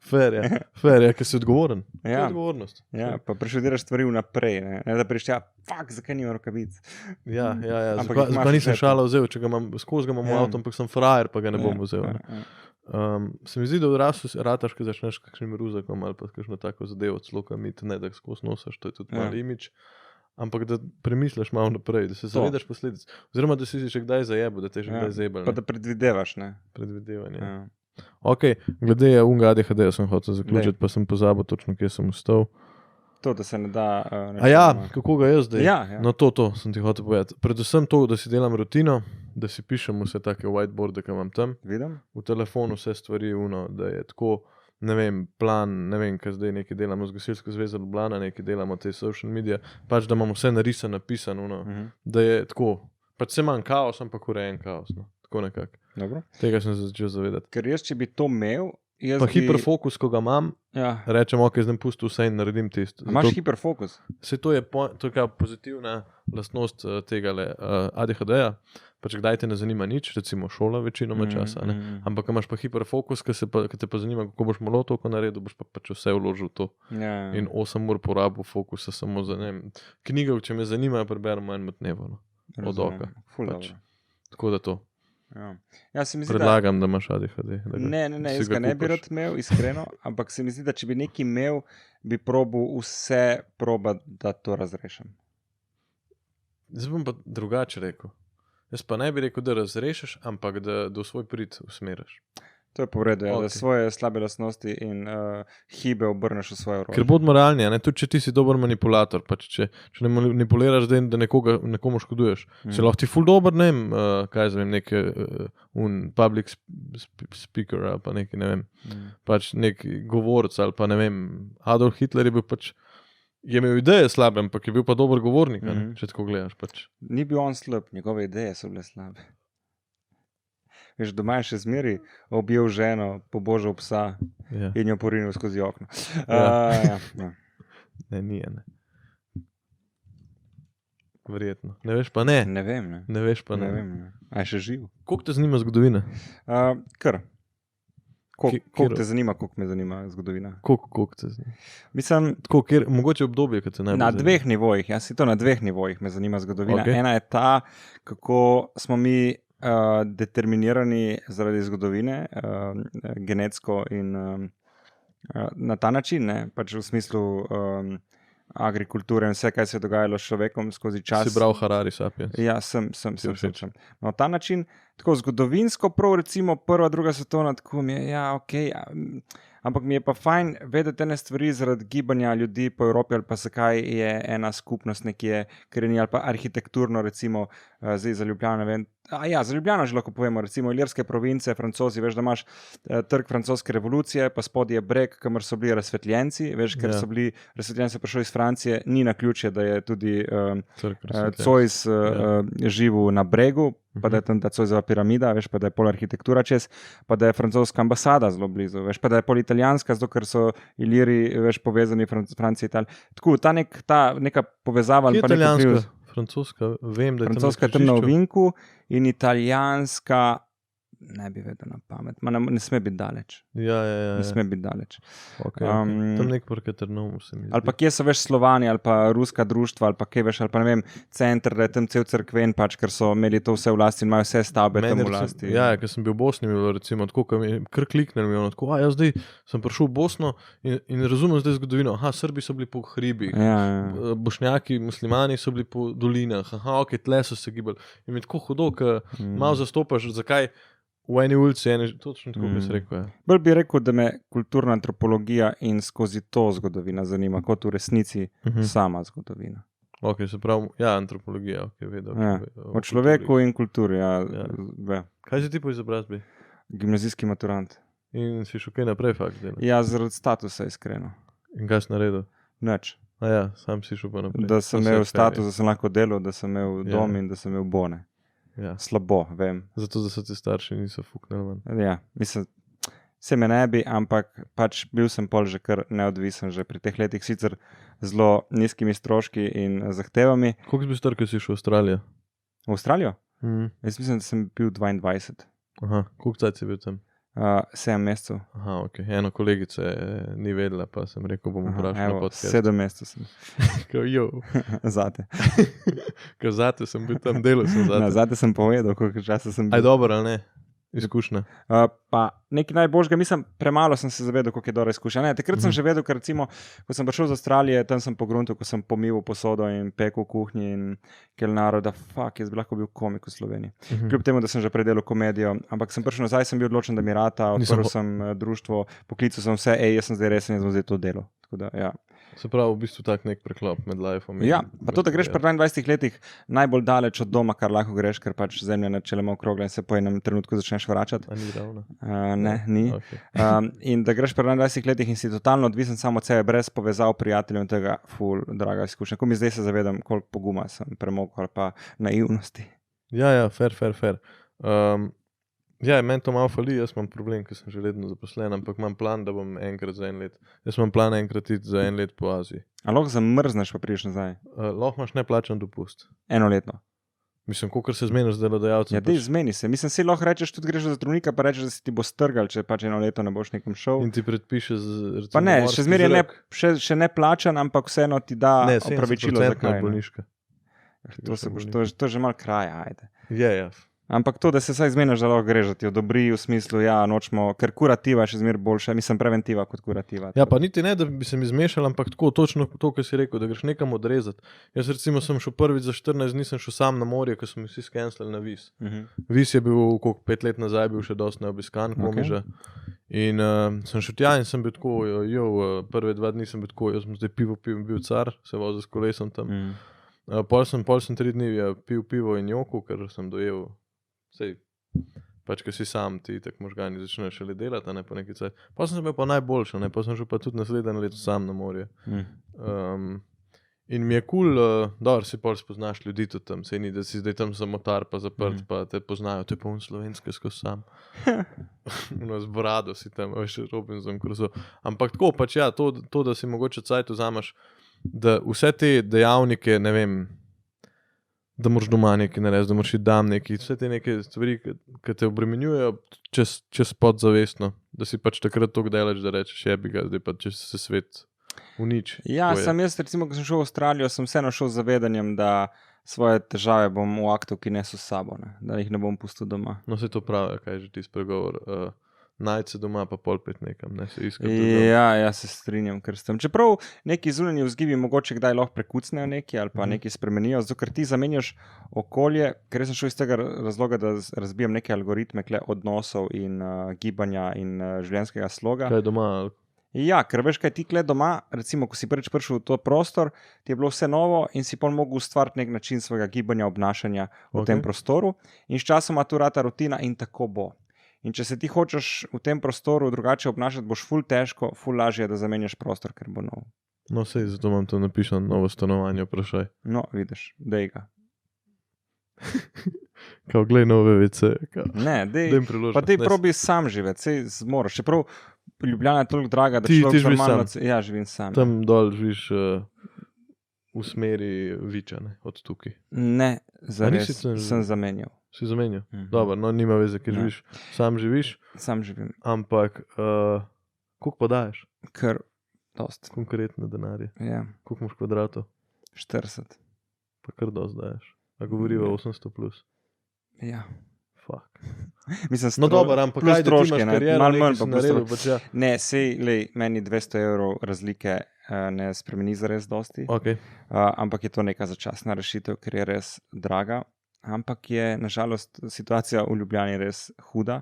Fair je, ker si odgovoren. To je Ja. odgovornost. Ja, pa preštudiraš stvari vnaprej, ne da prišti, fuck, zakaj nimam rokavic. Ja. Ampak Zakaj jih imaš v nisem žepu. šala vzel, če ga imam, skozi ga imam v Ja. avtu, ampak sem frajer, pa ga ne bom vzel. Ne. Ja. Se mi zdi, da odrasel si rataš, ko začneš s kakšnim ruzakom ali pa s kakšno tako zadevo, celo kam iti, ne da skozi nosiš, to je tudi Ja. mal imič. Ampak da premisliš malo naprej, da se zavedaš posledic. Oziroma, da si še kdaj zajebil, da te je že kdaj zebel. Pa da predvidevaš, ne. Predvidevanje. Ja. Ok, glede unga ADHD sem hotel zaključiti, pa sem pozabil točno, kje sem ustal. To, da se ne da. A ja, kako ga jaz zdaj? Ja. No, to sem ti hotel povedati. Predvsem to, da si delam rutino, da si pišem vse take whiteboarde, ki imam tam, Vidim? v telefonu vse stvari, da je tako, ne vem, plan, ne vem, kaj zdaj nekaj delamo z Gasilsko zvezo Ljubljana, nekaj delamo te social medije, pač da imamo vse narisano, napisano, da je tako, pač se manj kaos, ampak urejen kaos, no. Tako nekako. Dobro. Tega sem se začel zavedati. Ker jaz, če bi to imel, jaz Pa bi... hiperfokus, ko ga imam, Ja. rečem, ok, zdaj pustim vse in naredim tisto. A imaš hiperfokus? To je kao pozitivna lastnost tega ADHD-ja. Pač kdaj te ne zanima nič, recimo šola večinoma časa, ne? Ampak imaš pa hiperfokus, ki te pa zanima, kako boš malo toliko naredil, boš pa pač vse vložil v to. Ja. In 8 ur porabil fokusa samo za, ne vem, knjige, če me zanimajo, preberem enemu dnevu, no. Od oka. Pač. Tako da to. Ja, se mi zdi, Predlagam, da imaš ADHD. Ne, jaz ga ne bi rad imel, iskreno, ampak se mi zdi, da če bi nekaj imel, bi probil vse da to razrešim. Zdaj bom pa drugače rekel. Jaz pa ne bi rekel, da razrešiš, ampak da v svoj prid usmeriš. To je povredo, ja, Ok. da svoje slabe lastnosti in hibe obrneš v svoje orožje. Ker bodimo realni, a ne, tudi če ti si dober manipulator, pač če ne manipuliraš, da nekomu škoduješ. Se lahko ti ful dober, ne vem, kaj zvem, nek public speaker ali pa neki, ne vem, pač nek govorc ali pa ne vem, Adolf Hitler je bil pač, je imel ideje slabe, ampak je bil pa dober govornik, a ne, če tako gledaš pač. Ni bil on slab, njegove ideje so bile slabe. Veš, doma je še zmeri objel ženo, pobožal psa Ja. in jo porinil skozi okno. Ja. Ja. Ne, ni, ne. Verjetno. Ne veš pa ne. Ne vem, ne. Ne veš pa ne. Ne vem, ne. A je še živ? Koliko te zanima zgodovina? Kar. Koliko Kjer- te zanima, koliko me zanima zgodovina? Koliko te zanima? Mislim, Tako, mogoče obdobje, ki te najbolj na zanima. dveh nivojih, jaz si to na dveh nivojih me zanima zgodovina. Ok. Ena je ta, kako smo mi determinirani zaradi zgodovine, genetsko in na ta način, ne? Pač v smislu agrikulture in vse, kaj se je dogajalo s človekom skozi čas. Si bral Harari Sapiens? Ja, sem. všeč? Na ta način, tako zgodovinsko, prav recimo prva, druga svetovna, tako mi je, ja, ok, ampak mi je pa fajn vedeti ene stvari zaradi gibanja ljudi po Evropi ali pa zakaj je ena skupnost nekje, ker je ni, ali pa arhitekturno recimo, zdaj za Ljubljano, ne vem, za Ljubljano že lahko povemo, recimo Ilirske province, Francozi, veš, da imaš trg francoske revolucije, pa spodaj je breg, kamor so bili razsvetljenci, veš, ker so bili razsvetljenci prišli iz Francije, ni naključje, da je tudi Zois živel na bregu, pa da je tam ta Zoisova piramida, veš, pa da je pol arhitektura čez, pa da je francoska ambasada zelo blizu, veš, pa da je pol italijanska, zato ker so Iliri, veš, povezani Francija, Italija. Tako, ta neka povezava ali pa nekaj vpliv. Francoska, vem, da je francoska je tam na ovinku in italijanska ne bi vedel na pamet. Ne sme biti daleč. Ja. Ne sme biti daleč. Okay. Tam nek Katernaum se mi zdi. Ali pa kje so veš Slovani, ali pa ruska društva, ali pa kje veš, ali pa ne vem, center, da je tam cel crkven, pač, ker so imeli to vse v lasti in imajo vse stavbe tam v lasti. Ja, ker sem bil v Bosni, bilo recimo tako, ko mi je kar kliknil, mi je tako, jaz zdaj sem prišel v Bosno in razumem zdaj zgodovino. Srbi so bili po hribih, Bošnjaki, muslimani so bili po dolinah, tle so se gibali. In mi je tako hudo, ker malo zastopaš, zakaj v eni ulici, točno tako bi se rekel. Bolj bi rekel, da me kulturna antropologija in skozi to zgodovina zanima, kot v resnici sama zgodovina. Ok, se pravi, antropologija, vedel. O človeku in kulturi, Kaj si ti po izobrazbi? Gimnazijski maturant. In si šel kaj naprej fakt delati? Ja, zaradi statusa, iskreno. In kaj si naredil? Nič. Sam si šel pa naprej. Da sem imel status, da sem lahko delal, da sem imel dom in da sem imel bone. Slabo, vem. Zato, da so ti starši niso fuknili ven. Ja, mislim, se me ne bi, ampak pač bil sem pol že kar neodvisen, že pri teh letih sicer zelo nizkimi stroški in zahtevami. Koliko si bil star, ko si šel v Avstralijo? V Avstralijo? Jaz mislim, da sem bil 22. Koliko cajt si bil tam? 7 mesecev. Ok. Eno kolegice ni vedela, pa sem rekel, bom vprašal na podcast. 7 mesecev sem. Zate. Zate sem bil tam, delal sem zate. Zate sem povedal, koliko časa sem bil. Aj dobro, ali ne? Izkušnja. Pa nekaj najboljšega, mislim, premalo sem se zavedal, koliko je dobra izkušnja. Ne, takrat sem že vedel, ker recimo, ko sem prišel z Avstralije, tam sem pogruntil, ko sem pomival posodo in pekel v kuhinji in kelnaro, da jaz bi lahko bil komik v Sloveniji. Kljub temu, da sem že predelal komedijo, ampak sem prišel nazaj, sem bil odločen, da mi rata, odprl sem društvo, poklical sem vse, jaz sem zdaj resen, jaz bom zdaj to delo. Tako da, ja. Se pravi, v bistvu tak nek preklop med lifeom. Ja, pa to, da greš pri 22 letih najbolj daleč od doma, kar lahko greš, ker pač zemlja načeloma okrogla in se po enem trenutku začneš vračati. A ni ravno? Ne, ni. Okay. In da greš pri 22 letih in si totalno odvisen samo od sebe, brez povezav prijateljev in tega, draga izkušnja. Ko mi zdaj se zavedam, koliko poguma sem premogel ali pa naivnosti. Ja, fair. Meni to malo fali, jaz imam problem, ker sem že letno zaposlen, ampak imam plan, da bom enkrat za 1 let. Jaz imam plan enkrat iti za 1 let po Aziji. A lahko zamrzneš pa prideš nazaj? Lahko imaš neplačan dopust. Enoletno? Mislim, kolikor se zmeniš z delodajalcem. Ja, dej, zmeni se. Mislim, si lahko rečeš, tudi greš za zdravnika, pa rečeš, da si ti bo strgal, če pač 1 leto ne boš nekam šel. In ti predpiše recimo pa ne, še zmeraj še ne plačan, ampak vseeno ti da opravičilo za kaj. Bolniška. To je že malo kraja, ajde. Ja. Ampak to, da se vsaj zmeniš, da lahko greš, da ti odobri v smislu, nočemo, ker kurativa je še zmeraj boljša, mislim preventiva kot kurativa. Ja, pa niti ne, da bi se mi zmešal, ampak tako, točno to, kar si rekel, da greš nekam odrezati. Jaz recimo sem šel prvič za 14 dni, sem šel sam na morje, ko smo vsi skenslali na Vis. Vis je bil, koliko 5 let nazaj, bil še dosti neobiskan, komiža. In sem šel tja in sem bil tako, prve 2 dni sem bil tako, jaz sem zdaj pivo pil, bil car, se vozil s kolesom tam. Pol sem 3 dni pil pivo in joku, ker sem dojel. Sej, pač, ko si sam, ti tak možgani začneš šele delati, ne pa nekaj cajt. Pa sem bil pa najboljša, pa sem šel pa tudi naslednje leto sam na morje. In mi je cool, dobro, si pol spoznaš ljudi tudi tam, sej ni, da si zdaj tam samotar pa zaprt, pa te poznajo, to je pa slovenske skozi sam. Z brado si tam, veš, Robinson Crusoe. Ampak tako, pač to, da si mogoče cajt vzamaš, da vse te dejavnike, ne vem, da moraš doma nekaj narediti, da moraš iti dam nekaj, vse te neke stvari, ki te obremenjujejo čez podzavestno, da si pač takrat toliko delaš, da rečeš, jebi ga, zdaj pa če se svet uniči. Ja, sem jaz, recimo, ko sem šel v Avstralijo, sem vseeno šel z zavedanjem, da svoje težave bom v aktu, ki nesu s sabo, ne? Da jih ne bom pustil doma. No, se to pravi, kaj je že ti spregovor. Najti se doma, pa pol pet nekam, ne se iskati. Ja, se strinjam, ker s tem. Čeprav neki zunanji vzgibi mogoče kdaj lahko prekucnejo neki ali pa neki spremenijo, zato ker ti zamenjaš okolje, ker sem šel iz tega razloga, da razbijam neke algoritme odnosov in gibanja in življenjskega sloga. Kaj doma? Ja, ker veš, kaj ti kle doma, recimo, ko si prvič prišel v to prostor, ti je bilo vse novo in si pol mogel ustvariti nek način svojega gibanja, obnašanja v tem prostoru in sčasoma tu rata rutina in tako bo. In če se ti hočeš v tem prostoru drugače obnašati, boš ful težko, ful lažje, da zamenjaš prostor, ker bo nov. No, sej, zato imam to napišeno, novo stanovanje, vprašaj. No, vidiš, dej ga. Kao, glej nove WC. Ne, dej pa dej probi sam živeti, sej zmoraš. Čeprav Ljubljana je toliko draga, da človek normalno... Ja, živim sam. Tam dol živiš v smeri Viča, ne, od tukaj. Ne, zares sem zamenjal. Si zamenjal. Dobro, no nima veze, ker živiš. Sam živiš, Sam živim. ampak koliko pa daješ? Kar dost. Konkretne denarje. Ja, Koliko imaš kvadratov? 40. Pa kar dost daješ. A govoriva 800 plus. Ja. Fuck. Mislim, No dobro, ampak plus kaj, da ti stroške, imaš ne, kariero, malo nekaj manj si pa plus naredil, stroške. pač ja. Ne, sej, lej, meni 200 evrov razlike ne spremeni zares dosti, Ok. ampak je to neka začasna rešitev, ker je res draga. Ampak je nažalost situacija v Ljubljani res huda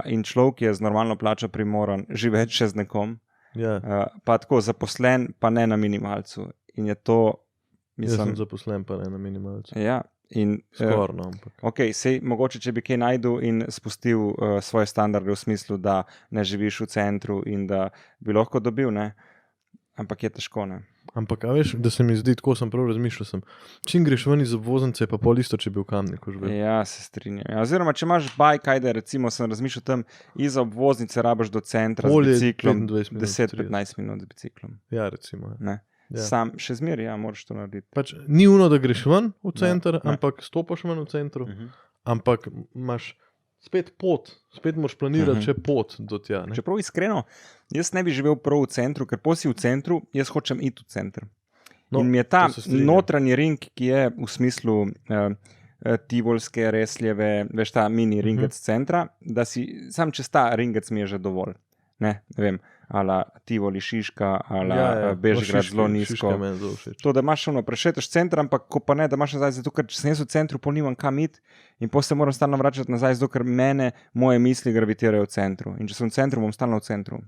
in človek je z normalno plačo primoran živeti še z nekom, Ja, pa tako zaposlen, pa ne na minimalcu. In je to, jaz sem mislim, zaposlen pa ne na minimalcu. ja. In, Skorno, ampak. Ok, sej mogoče, če bi kaj najdel in spustil svoje standarde v smislu, da ne živiš v centru in da bi lahko dobil, ne? Ampak je težko, ne? Ampak, a veš, da se mi zdi, tako sem prav razmišljal, čim greš ven iz obvoznice, je pa pol isto, če bi v Kamniku živel. Ja, se strinjam. Ja, oziroma, če imaš bike, ajde, recimo, sem razmišljal tam, iza obvoznice rabaš do centra Bolje z biciklom, 25 minut, 10-15 minut z biciklom. Ja, recimo. Ja. Ne? Ja. Sam še zmeraj, ja, moraš to narediti. Pač ni uno, da greš ven v center, ne. ampak stopaš ven v centru, Mhm. ampak imaš spet pot, spet moraš planirati Mhm. še pot do tja. Ne? Čeprav iskreno, jaz ne bi živel prav v centru, ker posi v centru, jaz hočem iti v center. No, In mi je ta to se strinjam. notranji ring, ki je v smislu Tivolske, Resljeve, veš ta mini ringec centra, da si sam čez ta ringec mi je že dovolj. Ne vem, ala Tivoli Šiška, ala Bežigrad zelo nizko. To, da imaš ono, prešeteš center, ampak ko pa ne, da imaš nazaj, zato ker če sem jaz v centru, pol nimam kam iti in potem se moram stalno vračati nazaj, zato ker mene, moje misli gravitirajo v centru. In če sem v centru, bom stalno v centru.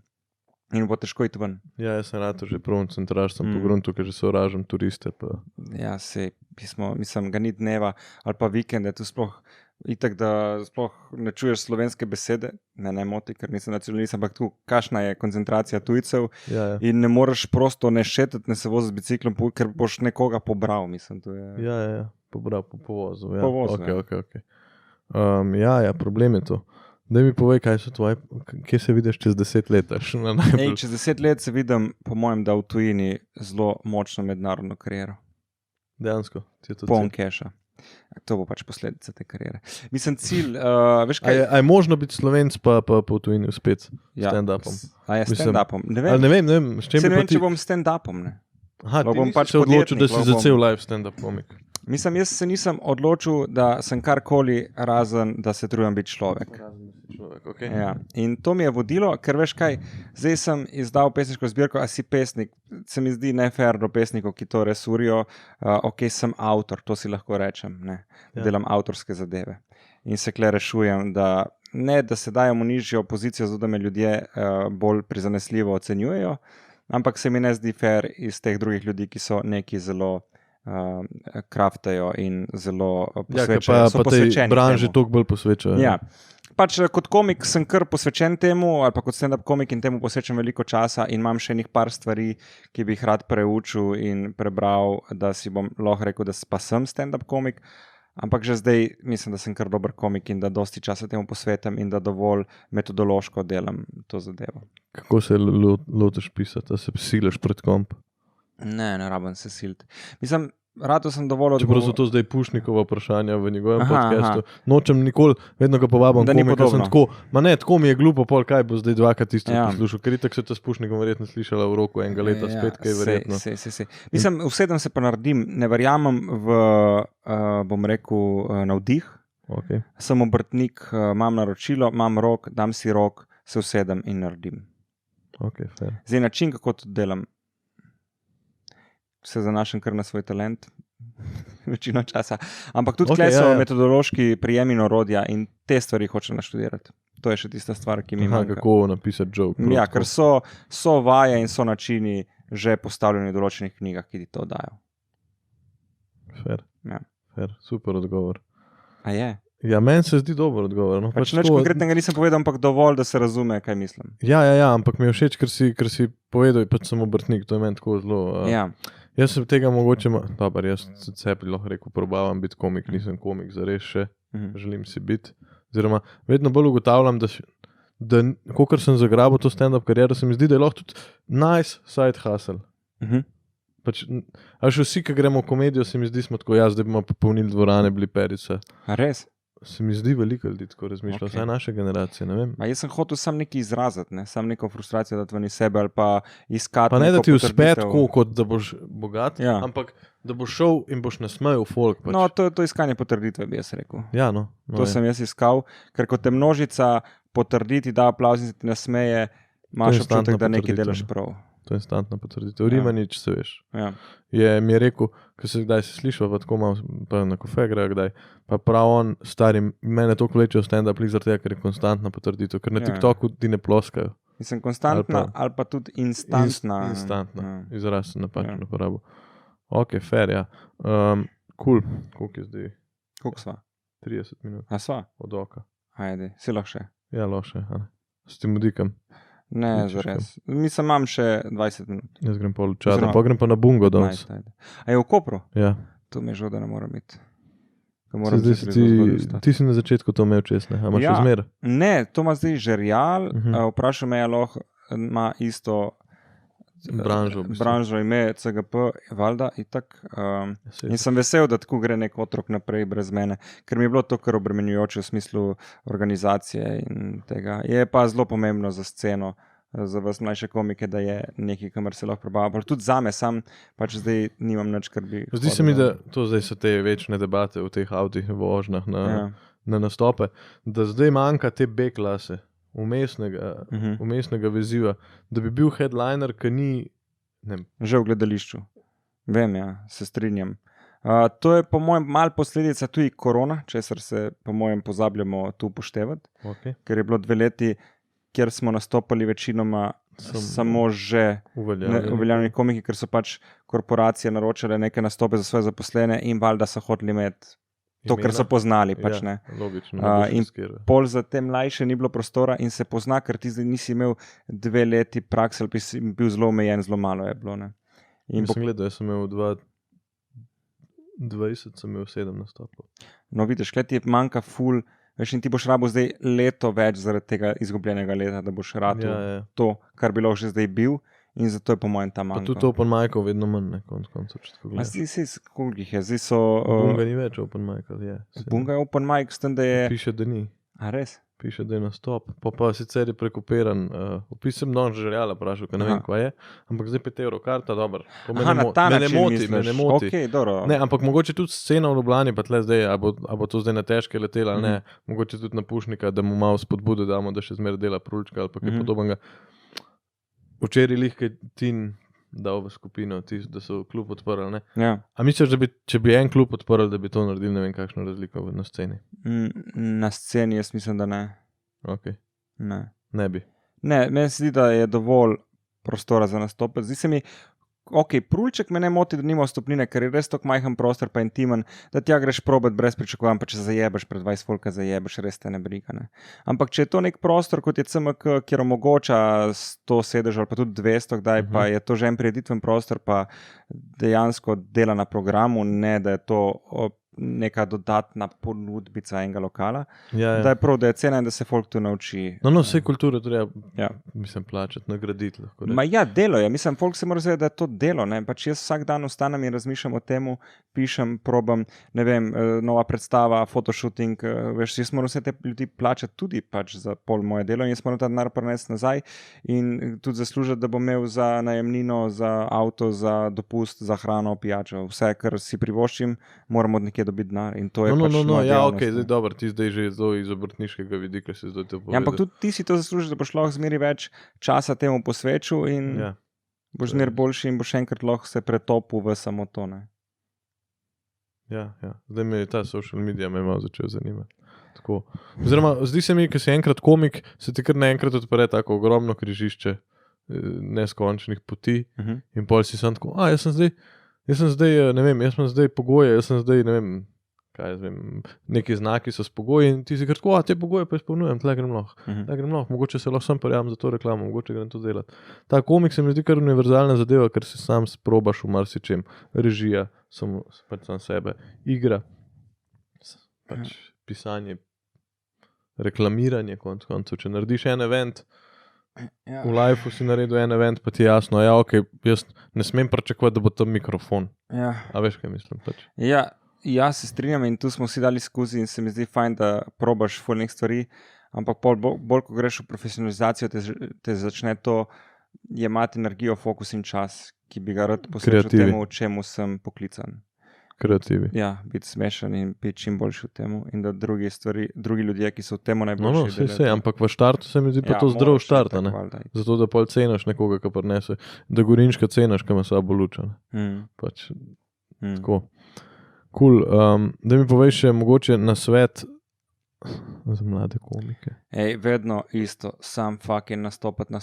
In bo težko iti ven. Ja, jaz sem rad že prvom centraž, sem po gruntu, ker že sovražim turiste. Pa. Ja, sej, mislim, ga ni dneva ali pa vikende, tu sploh itak, da sploh ne čuješ slovenske besede, ne moti, ker nisem nacionalist, ampak tu kakšna je koncentracija tujcev Ja. in ne moreš prosto ne šetati, ne se voziti z biciklom, ker boš nekoga pobral, mislim, to je... Ja, pobral po povozu. Ja. Povozu, Okay. Ja, problem je to. Daj mi povej, kaj so tvoje, kje se vidiš čez 10 let? Ej, čez 10 let se vidim, po mojem, da v tujini zelo močno mednarodno kariero. Dejansko, ti je to Poln cilj. keša. To bo pač posledica te kariere. Mislim, cilj, veš A kaj... je možno biti Slovenc pa po tujini spet s stand-upom? A je Mislim, stand-upom? Ne Ali vem, ne vem, s čem se bi ne pa vem, ti... če bom stand-upom, ne. Aha, Lahko ti bom nisi pač se odločil, da podjetnik, si lahko začel bom- live stand-up komik. Mislim, jaz se nisem odločil, da sem karkoli razen, da se trudim biti človek. Okay. Ja. In to mi je vodilo, ker veš kaj, zdaj sem izdal pesniško zbirko, a si pesnik, se mi zdi nefair do pesnikov, ki to res urijo, ok, sem avtor, to si lahko rečem, ne, Ja. delam avtorske zadeve. In se kle rešujem, da ne, da se dajem v nižjo pozicijo, zato da me ljudje bolj prizanesljivo ocenjujejo, ampak se mi ne zdi fair iz teh drugih ljudi, ki so neki zelo kraftajo in zelo Ja, posvečajo, so pa tej posvečeni branži temu. toliko bolj posvečajo. Ja. Pač kot komik sem kar posvečen temu, ali pa kot stand-up komik in temu posvečam veliko časa in imam še enih par stvari, ki bi jih rad preučil in prebral, da si bom lahko rekel, da pa sem stand-up komik. Ampak že zdaj mislim, da sem kar dober komik in da dosti časa temu posvetam in da dovolj metodološko delam to zadevo. Kako se lotiš pisati, da se siliš pred komp? Ne rabim se siliti. Mislim, rado sem dovolj Čeprav so to zdaj Pušnikova vprašanja v njegovem Aha, podcastu. Nočem nikoli, vedno ga povabim, Da ni komika, sem podobno. tako, tako mi je glupo, pol kaj bo zdaj dvakrat isto Ja. poslušal, ker itak se ta s Pušnikom verjetno slišala v roku enega leta, spet kaj verjetno. Sej. Mislim, usedem se pa naredim, ne verjamem v, bom rekel, navdih. Okay. Sem obrtnik, imam naročilo, imam rok, dam si rok, se usedem in naredim. Okay, fair. Zdaj način, kako to delam, se zanašam kar na svoj talent, večino časa. Ampak tudi tukaj so metodološki prijemi in orodja in te stvari hočem naštudirati. To je še tista stvar, ki mi manjka. Kako napisati joke. Ja, ker so vaje in so načini že postavljeni v določenih knjigah, ki ti to dajo. Fair. Ja. Fair. Super odgovor. A je? Ja, meni se zdi dober odgovor. No, Pač nič konkretnega nisem povedal, ampak dovolj, da se razume, kaj mislim. Ja, ampak mi je všeč, ker si povedal, pač sem obrtnik, to je meni tako zelo. Ja. Jaz sem tega mogoče, dober, jaz sebi lahko rekel, probavam biti komik, nisem komik zares še, želim si biti. Oziroma, vedno bolj ugotavljam, da kakor sem zagrabil to stand-up kariero, se mi zdi, da je lahko tudi nice side hustle. Pač, a še vsi, ki gremo v komedijo, se mi zdi, smo tako, zdaj bomo popolnili dvorane, bili perice. A res? se mi zdi veliko ljudi tako razmišlja, vsaj naše generacije, ne vem. Jaz sem hotel sam nekaj izraziti, sam neko frustracijo dati ven iz sebe ali pa iskati. Pa ne, da ti uspe tako, kot da boš bogat, ampak da boš šel in boš nasmejal folk. Pač. No, to iskanje potrditve, bi jaz rekel. Ja, no to sem jaz iskal, ker ko te množica potrditi, da aplauz in se ti nasmeje, imaš občutek, da nekaj delaš prav. To je instantna potrditev. Rimanič, se veš. Ja. Mi je rekel, ko se kdaj si slišal, pa tako malo, pa na kafe grejo kdaj, pa prav on, stari, mene toliko vlečejo stand-up lik zaradi tega, ker je konstantna potrditev, ker na TikToku ti ne ploskajo. Mislim, konstantna ali pa tudi instantna. Instantna, izraz sem napačno uporabil. Ok, fair, ja. Cool, koliko je zdaj? Koliko sva? 30 minut. A sva? Od oka. Ajde, si lahko še? Ja, lahko še, s tem udikam. Ne, zares. Mislim, imam še 20 minut. Jaz grem pol čada, pa grem pa na Bungo danes. A je v Kopru? Ja. To mi je žal, da ne moram iti. Ti si na začetku to imel čez, ne? A imaš še zmer? Ne, to ima zdaj Žerjal, vprašal me je, lahko ima isto branžo ime, CGP, valjda, itak. In sem vesel, da tako gre nek otrok naprej brez mene, ker mi je bilo to kar obremenjujoče v smislu organizacije in tega. Je pa zelo pomembno za sceno, za vas mlajše komike, da je nekaj, kamor se lahko probava. Pa tudi zame, sam pač zdaj nimam nič, kar bi... Zdi se mi, da to zdaj so te večne debate v teh avtih vožnjah na nastope, da zdaj manjka te B-klase. Umestnega veziva, da bi bil headliner, ki ni... Že v gledališču. Vem, ja, se strinjam. To je po mojem mal posledica tudi korona, česar se po mojem pozabljamo tu upoštevati, ker je bilo 2 leti, kjer smo nastopali večinoma samo že uveljavljeni komiki, ker so pač korporacije naročale neke nastope za svoje zaposlene in valjda so hoteli imeti to, kar so poznali, pač ne. Logično. In pol za te mlajše ni bilo prostora in se pozna, ker ti zdaj nisi imel 2 leti prakse, ali bi si bil zelo omejen, zelo malo je bilo, ne. Sem gledal, jaz sem imel 20, sem imel 7 nastopov. No, vidiš, kaj ti je manjka ful, veš, in ti boš rabil zdaj leto več zaradi tega izgubljenega leta, da boš ratil to, kar bi lahko že zdaj bil. In zato je po mojem tam manjko. Pa tudi open micov vedno manj, ne, konc, če tako gledaš. Zdaj si, koliko jih je? Zdaj so... Bunga ni več open micov, je. Bunga je open mic, s tem, da je... Piše, da ni. A res? Piše, da je nastop. Pa sicer je prekupiran. Opis sem danes Žerjala prašal, ker ne vem, kva je. Ampak zdaj 5 evrov karta, dober. Aha, na ta način misliš. Me ne moti. Ok, dobro. Ne, ampak mogoče tudi scena v Ljubljani, pa tle zdaj, a bo to zdaj na težke letela, ali ne. Mogoče tudi na Pušnika, da mu malo spodbude damo, da še zmer dela prulčka ali pa kaj podobnega. Včeraj lihke Tin dal v skupino, da so klub odprli, ne? Ja. A misliš, da če bi en klub odprli, da bi to naredili, ne vem, kakšno razliko na sceni? Na sceni jaz mislim, da ne. Ok. Ne bi. Ne, meni se zdi, da je dovolj prostora za nastope. Zdi se mi, ok, prulček me ne moti, da nima vstopnine, ker je res tako majhen prostor, pa intimen, da tja greš probat brez pričakovanj, pa če se zajebeš pred 20 folka, zajebeš, res te ne briga, ne. Ampak če je to nek prostor, kot je CMK, kjer omogoča 100 sedežev ali pa tudi 200, kdaj pa je to že en prireditven prostor, pa dejansko dela na programu, ne da je to neka dodatna ponudbica enega lokala, da je prav, da je cena in da se folk tu nauči. No, vse kulture treba, mislim, plačati, nagraditi lahko. Ma ja, delo je, mislim, folk se mora zavedati, da je to delo, ne, pač jaz vsak dan vstanem in razmišljam o temu, pišem, probam, ne vem, nova predstava, fotoshooting, veš, jaz moram vse te ljudi plačati tudi pač za pol moje delo in jaz moram ta denar prenesti nazaj in tudi zaslužiti, da bom imel za najemnino, za avto, za dopust, za hrano, pijačo, vse, kar si privoščim, moram od nekje dobiti denar in to je pač moja ja, dejavnost. Ok, zdaj dobro, ti zdaj že zelo iz obrtniškega vidika si zdaj to povedal. Ja, ampak tudi ti si to zaslužiš, da boš lahko zmeri več časa temu posvečil in boš zmeri boljši in boš enkrat lahko se pretopil v samo to, ne. Ja, zdaj me je ta social media me malo začel zanimati. Tako. Oziroma, zdi se mi, ko si enkrat komik, se ti kar naenkrat odpre tako ogromno križišče neskončnih poti in pol si sam tako, jaz sem zdaj, ne vem, jaz sem zdaj pogoje, jaz sem zdaj, ne vem, kaj jaz vem, neki znaki so s pogoji in ti si kar tako, te pogoje pa izpolnjujem, tle grem lahko, mogoče se lahko sam prijavim za to reklamo, mogoče grem to delati. Ta komik se mi zdi kar univerzalna zadeva, ker si sam sprobaš v marsičem, režija, pač sam sebe, igra, pač pisanje, reklamiranje, koncev, če narediš en event, v liveu si naredil en event, pa ti je jasno, ok, jaz ne smem pričakovati, da bo tam mikrofon. A veš, kaj mislim? Pač? Ja, Ja, se strinjam in tu smo vsi dali skozi in se mi zdi fajn, da probaš fulnih stvari, ampak bolj ko greš v profesionalizacijo, te začne to jemati energijo, fokus in čas, ki bi ga rad posvečal temu, čemu sem poklican. Kreativi. Ja, biti smešen in biti čim boljši v temu in da drugi ljudje, ki so v temu najboljši. No, ampak v štartu se mi zdi pa to zdrav štart, ne? Zato, da pol cenaš nekoga, ki prinese, da Gorinška cenaš, ki ima sabo luča. Pač tako. Cool. Da mi poveš še mogoče na svet za mlade komike. Vedno isto, sam fucking nastopati.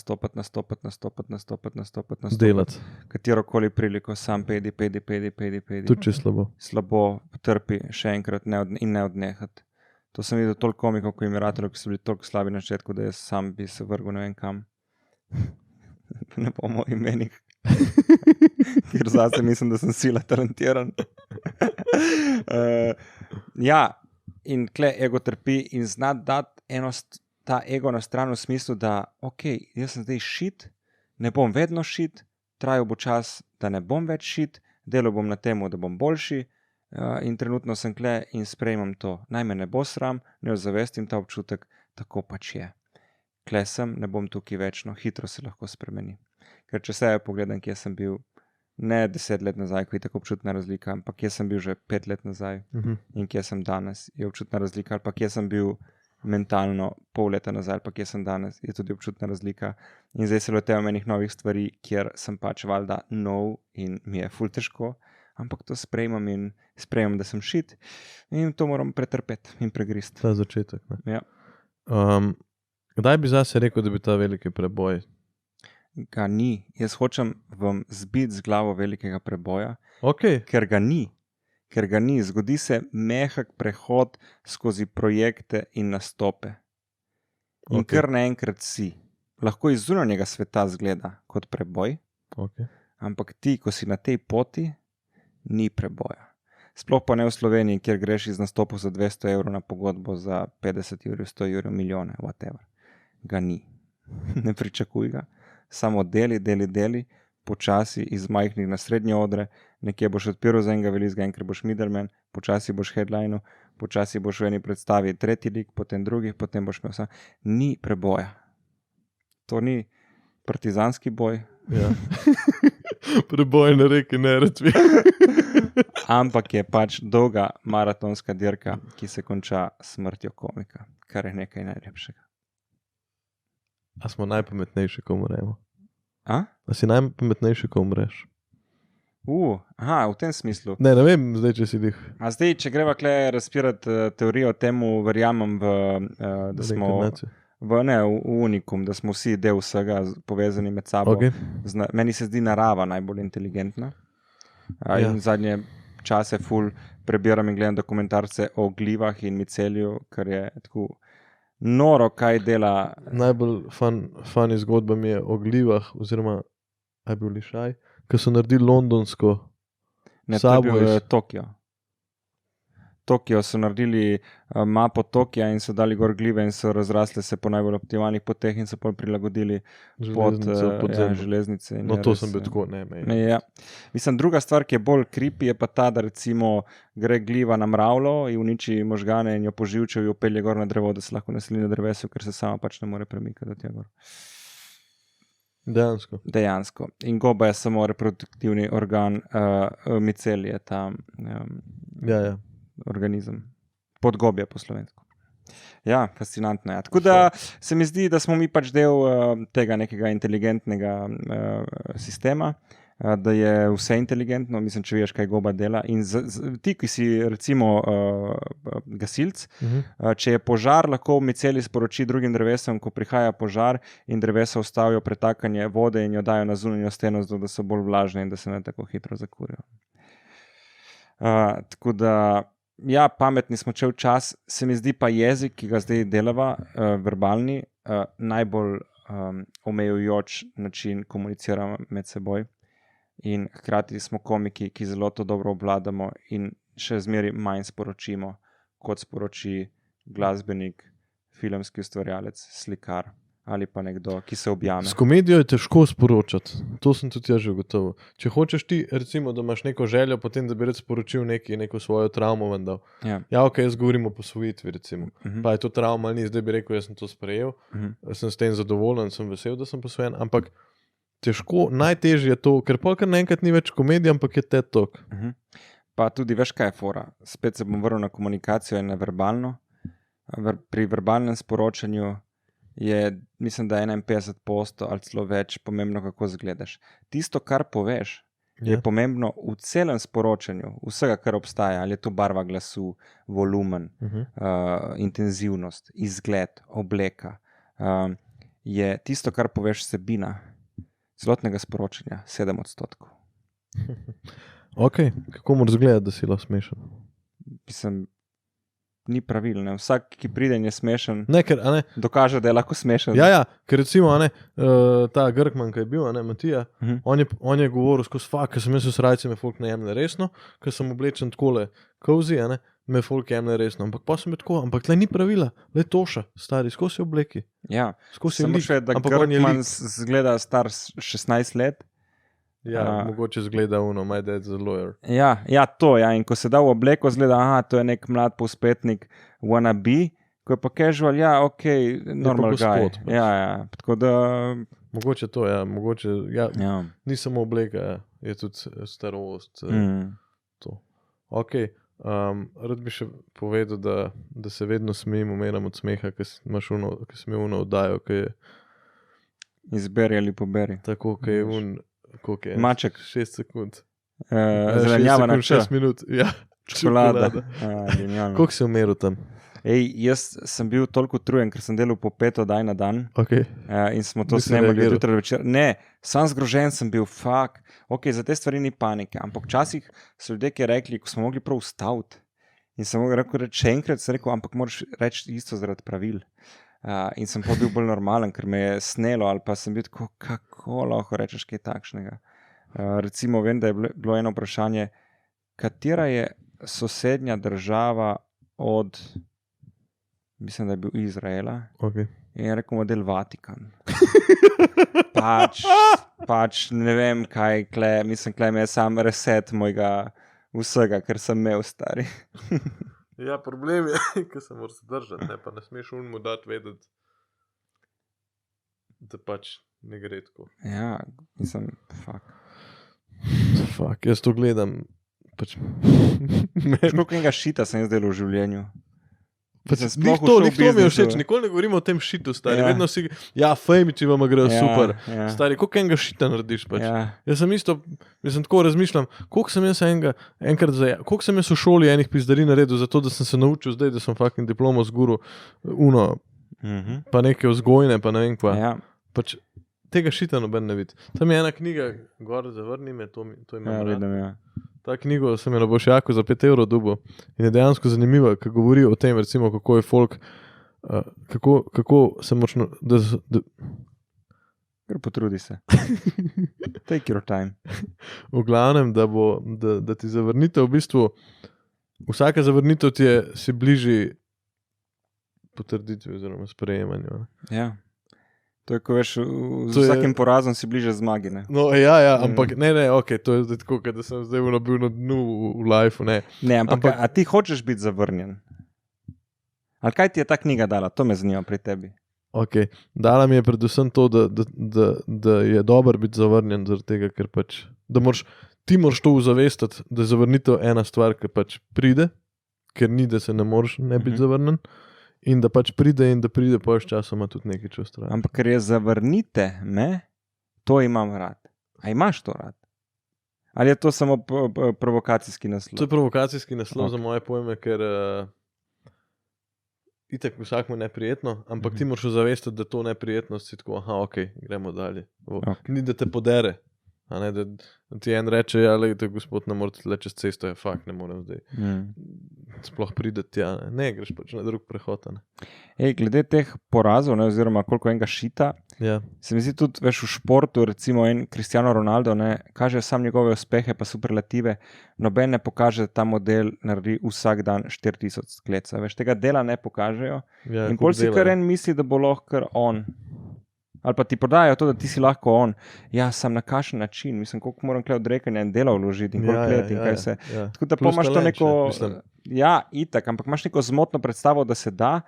Delati. Katerokoli priliko, sam pedi. Tudi če slabo. Slabo, trpi še enkrat in ne odnehati. To sem videl toliko komikov, ko imerateljev, ki so bili toliko slabi na začetku, da jaz sam bi se vrgel ne vem kam. Ne bomo imenih. Ker zase mislim, da sem sila talentiran. Ja, in tle ego trpi in zna dati ta ego na stran v smislu, da jaz sem zdaj shit, ne bom vedno shit, trajal bo čas, da ne bom več shit, delal bom na temu, da bom boljši in trenutno sem tle in sprejemam to. Naj me ne bo sram, ne ozavestim ta občutek, tako pač je. Tle sem, ne bom tukaj večno, hitro se lahko spremeni. Ker če sebe pogledam, kje sem bil, ne 10 let nazaj, ko je tako občutna razlika, ampak kje sem bil že 5 let nazaj in kje sem danes, je občutna razlika, ali pa kje sem bil mentalno pol leta nazaj, ali pa kje sem danes, je tudi občutna razlika. In zdaj se lotevam enih novih stvari, kjer sem pač valjda nov in mi je ful težko, ampak to sprejemam, da sem shit in to moram pretrpeti in pregrist. Ta začetek, ne? Ja. Kdaj bi zase rekel, da bi ta veliki preboj? Ga ni. Jaz hočem vam zbiti z glavo velikega preboja, Okay. ker ga ni. Zgodi se mehak prehod skozi projekte in nastope. In Okay. kar naenkrat si. Lahko iz zunanjega sveta zgleda kot preboj, Okay. ampak ti, ko si na tej poti, ni preboja. Sploh pa ne v Sloveniji, kjer greš iz nastopov za 200 evrov na pogodbo za 50 evrov, 100 evrov, milijone, whatever. Ga ni. Ne pričakuj ga. Samo deli, počasi iz majhnih na srednje odre, nekje boš odpiral za enega velizga, enkrat boš middleman, počasi boš headlineu, počasi boš v eni predstavi tretji lik, potem drugi, potem boš imel sam. Ni preboja. To ni partizanski boj. Ja. Preboj na reki Neretvi. Ampak je pač dolga maratonska dirka, ki se konča smrtjo komika, kar je nekaj najlepšega. A smo najpametnejši, ko umremo? A si najpametnejši, ko umreš? v tem smislu. Ne vem, zdaj, če si dih. A zdaj, če greva kle razpirati teorijo temu, verjamem, da smo v unikum, da smo vsi del vsega povezani med sabo. Okay. Meni se zdi narava najbolj inteligentna. In zadnje čase ful prebiram in gledam dokumentarce o glivah in miceliju, kar je tako noro, kaj dela. Najbolj funny zgodba mi je o glivah, oziroma je bil lišaj, ki so naredili londonsko to je bil Tokio so naredili mapo Tokija in so dali gor glive in so razrasle se po najbolj optimalnih poteh in so pol prilagodili železnice. No, to sem bil tako, Ja. Mislim, druga stvar, ki je bolj creepy, je pa ta, da recimo gre gliva na mravljo in uniči možgane in jo poživčev in jo pelje gor na drevo, da se lahko naseli na drevesu, ker se sama pač ne more premikati do tja gor. Dejansko. In goba je samo reproduktivni organ, micel je ta organizem. Podgobje po slovensko. Ja, fascinantno je. Tako da se mi zdi, da smo mi pač del tega nekega inteligentnega sistema, da je vse inteligentno, mislim, če veš, kaj goba dela. In ti, ki si recimo gasilc, če je požar, lahko miceli sporoči drugim drevesom, ko prihaja požar in drevesa ustavijo pretakanje vode in jo dajo na zunanjo steno, zato da so bolj vlažne in da se ne tako hitro zakurijo. Tako da ja, pametni smo čel čas, se mi zdi pa jezik, ki ga zdaj delava, verbalni, najbolj omejujoč način komuniciramo med seboj. In hkrati smo komiki, ki zelo to dobro obvladamo in še zmeraj manj sporočimo, kot sporoči glasbenik, filmski ustvarjalec, slikar ali pa nekdo, ki se objame. S komedijo je težko sporočati, to sem tudi jaz že ugotovil. Če hočeš ti, recimo, da imaš neko željo, potem da bi rad sporočil neko svojo travmo ven dal. Ja, ok, jaz govorim o posvojitvi, recimo. Pa je to travma ali ni, zdaj bi rekel, jaz sem to sprejel, sem s tem zadovoljen, sem vesel, da sem posvojen, ampak težko, najtežje je to, ker polkar naenkrat ni več komedija, ampak je TED Talk. Pa tudi veš, kaj je fora. Spet se bom vrnil na komunikacijo in na verbalno. Pri verbalnem sporočanju je, mislim, da 51% ali celo več pomembno, kako zgledaš. Tisto, kar poveš, je pomembno v celem sporočanju, vsega, kar obstaja, ali je to barva glasu, volumen, intenzivnost, izgled, obleka. Je tisto, kar poveš, vsebina celotnega sporočanja, 7%. Ok, kako moraš zgledati, da si lahko smešen? Mislim, ni pravil, ne? Vsak, ki pride in je smešen, Ne, ker, a ne, dokaže, da je lahko smešen. ja, ker recimo, a ne, ta Grkman, ki je bil, a ne, Matija, on je govoril skozi ker sem jaz v srajci, me folk ne jemlje resno, ker sem oblečen takole cozy, a ne, me folk jemlje resno, ampak pa sem bil tako, ampak tle ni pravila, le toša, stari, skozi obleki, Ja, skozi samo lik, še, da ampak on je Grkman lik. zgleda star 16 let. Ja, mogoče zgleda uno, my dad's a lawyer. Ja, to, ja, in ko se da v obleko, zgleda, aha, to je nek mlad povzpetnik wannabe, ko je pa casual, ja, ok, normal guy. gospod, pač. Ja, tako da, Mogoče to, ja, mogoče, ja, ja. ni samo obleka, ja, je tudi starost, to. Ok, rad bi še povedal, da se vedno smejim, umeram od smeha, ker sem imel uno oddajo, ki je Izberi ali poberi. tako, ki je koliko je? Maček. 6 sekund. Zelenjava na 6 minut, ja. čokolada. Genialno. Koliko si umeril tam? Ej, jaz sem bil toliko utrujen, ker sem delal po 5 oddaj na dan. Ok. In smo to Nisi snemali reagiral? od jutra do večera. Ne, sam zgrožen sem bil, fuck. Ok, za te stvari ni panike, ampak včasih so ljudje, ki rekli, ko smo mogli prav ustaviti. In sem mogel reči še enkrat, sem rekel, ampak moraš reči isto zaradi pravil. In sem pa bil bolj normalen, ker me je snelo, ali pa sem bil tako, kako lahko rečeš kaj takšnega. Recimo, vem, da je bilo eno vprašanje, katera je sosednja država od, mislim, da je bil Izraela, Ok. in je rekel model Vatikan. pač ne vem, kaj, mislim, kle me je sam reset mojega vsega, ker sem imel stari. Ja, problem je, ker se moraš držati, ne, pa ne smeš mu dati vedeti, da pač ne gre tako. Ja, mislim, fuck. Fuck, jaz to gledam, pač, Koliko enega šita sem jaz delal v življenju. pač Sem sploh to všel v mi je biznisu. všeč, nikoli ne govorimo o tem šitu, stari, Ja. vedno si, ja, fejmiči vam grejo super, Ja. stari, koliko enega šita narediš, pač. Ja. Jaz sem isto, tako razmišljam, koliko sem jaz koliko sem jaz v šoli enih pizdarij naredil, zato da sem se naučil zdaj, da sem fucking diplomo zguril, pa neke vzgojne, pa ne vem kva. Ja. Pač tega šita noben ne vidi. Tam je ena knjiga, gor zavrni me, to imam Ja, rad. vidim, ja. Ta knjigo sem je na Bošjaku za 5 evrov dobil in je dejansko zanimiva, ko govori o tem, recimo, kako je folk, kako se močno, Kar potrudi se. Take your time. v glavnem, da ti zavrnitev v bistvu, vsaka zavrnitev ti je, si bližji potrditvi oziroma sprejemanju. Ne? Ja. To je, ko veš, z To je- vsakim porazom si bliže zmagi, ne? No, ja, ampak ne, ok, to je zdaj tako, da sem zdaj bil na dnu v lifeu, ne. Ne, ampak Ampak- a ti hočeš biti zavrnjen? Ali kaj ti je ta knjiga dala? To me zanima pri tebi. Ok, dala mi je predvsem to, da je dobro biti zavrnjen, zaradi tega, ker pač, ti moraš to uzavestiti, da je zavrnitev ena stvar, ki pač pride, ker ni, da se ne moreš ne biti zavrnjen, in da pač pride in da pride po časoma tudi nekaj čustva. Ampak ker je zavrnite me, to imam rad. A imaš to rad? Ali je to samo provokacijski To naslov? je provokacijski naslov Ok. za moje pojme, ker itak vsakmu neprijetno, ampak ti moraš zavestiti, da to neprijetnost si tako, aha, ok, gremo dalje. Ok. Ni da te podere, a ne, da ti en reče, ja, lejte, gospod, ne morete le čez cesto, je fakt, ne morem zdaj sploh prideti tja, ne, greš pač na drug prehod, a ne. Ej, glede teh porazov, ne, oziroma koliko enega šita, Ja, se mi zdi tudi, veš, v športu, recimo en Cristiano Ronaldo, ne, kaže sam njegove uspehe pa superlative, noben ne pokaže, da ta model naredi vsak dan 4000 skleca, veš, tega dela ne pokažejo ja, in koliko pol si dela, kar ja. en misli, da bo lahko kar on. Ali pa ti prodajajo to, da ti si lahko on. Ja, sem na kakšen način, mislim, koliko moram kle odrekanja in dela vložiti in koliko let in kaj vse. Tako da Plus imaš to talent neko... še, mislim. Ja, itak, ampak imaš neko zmotno predstavo, da se da,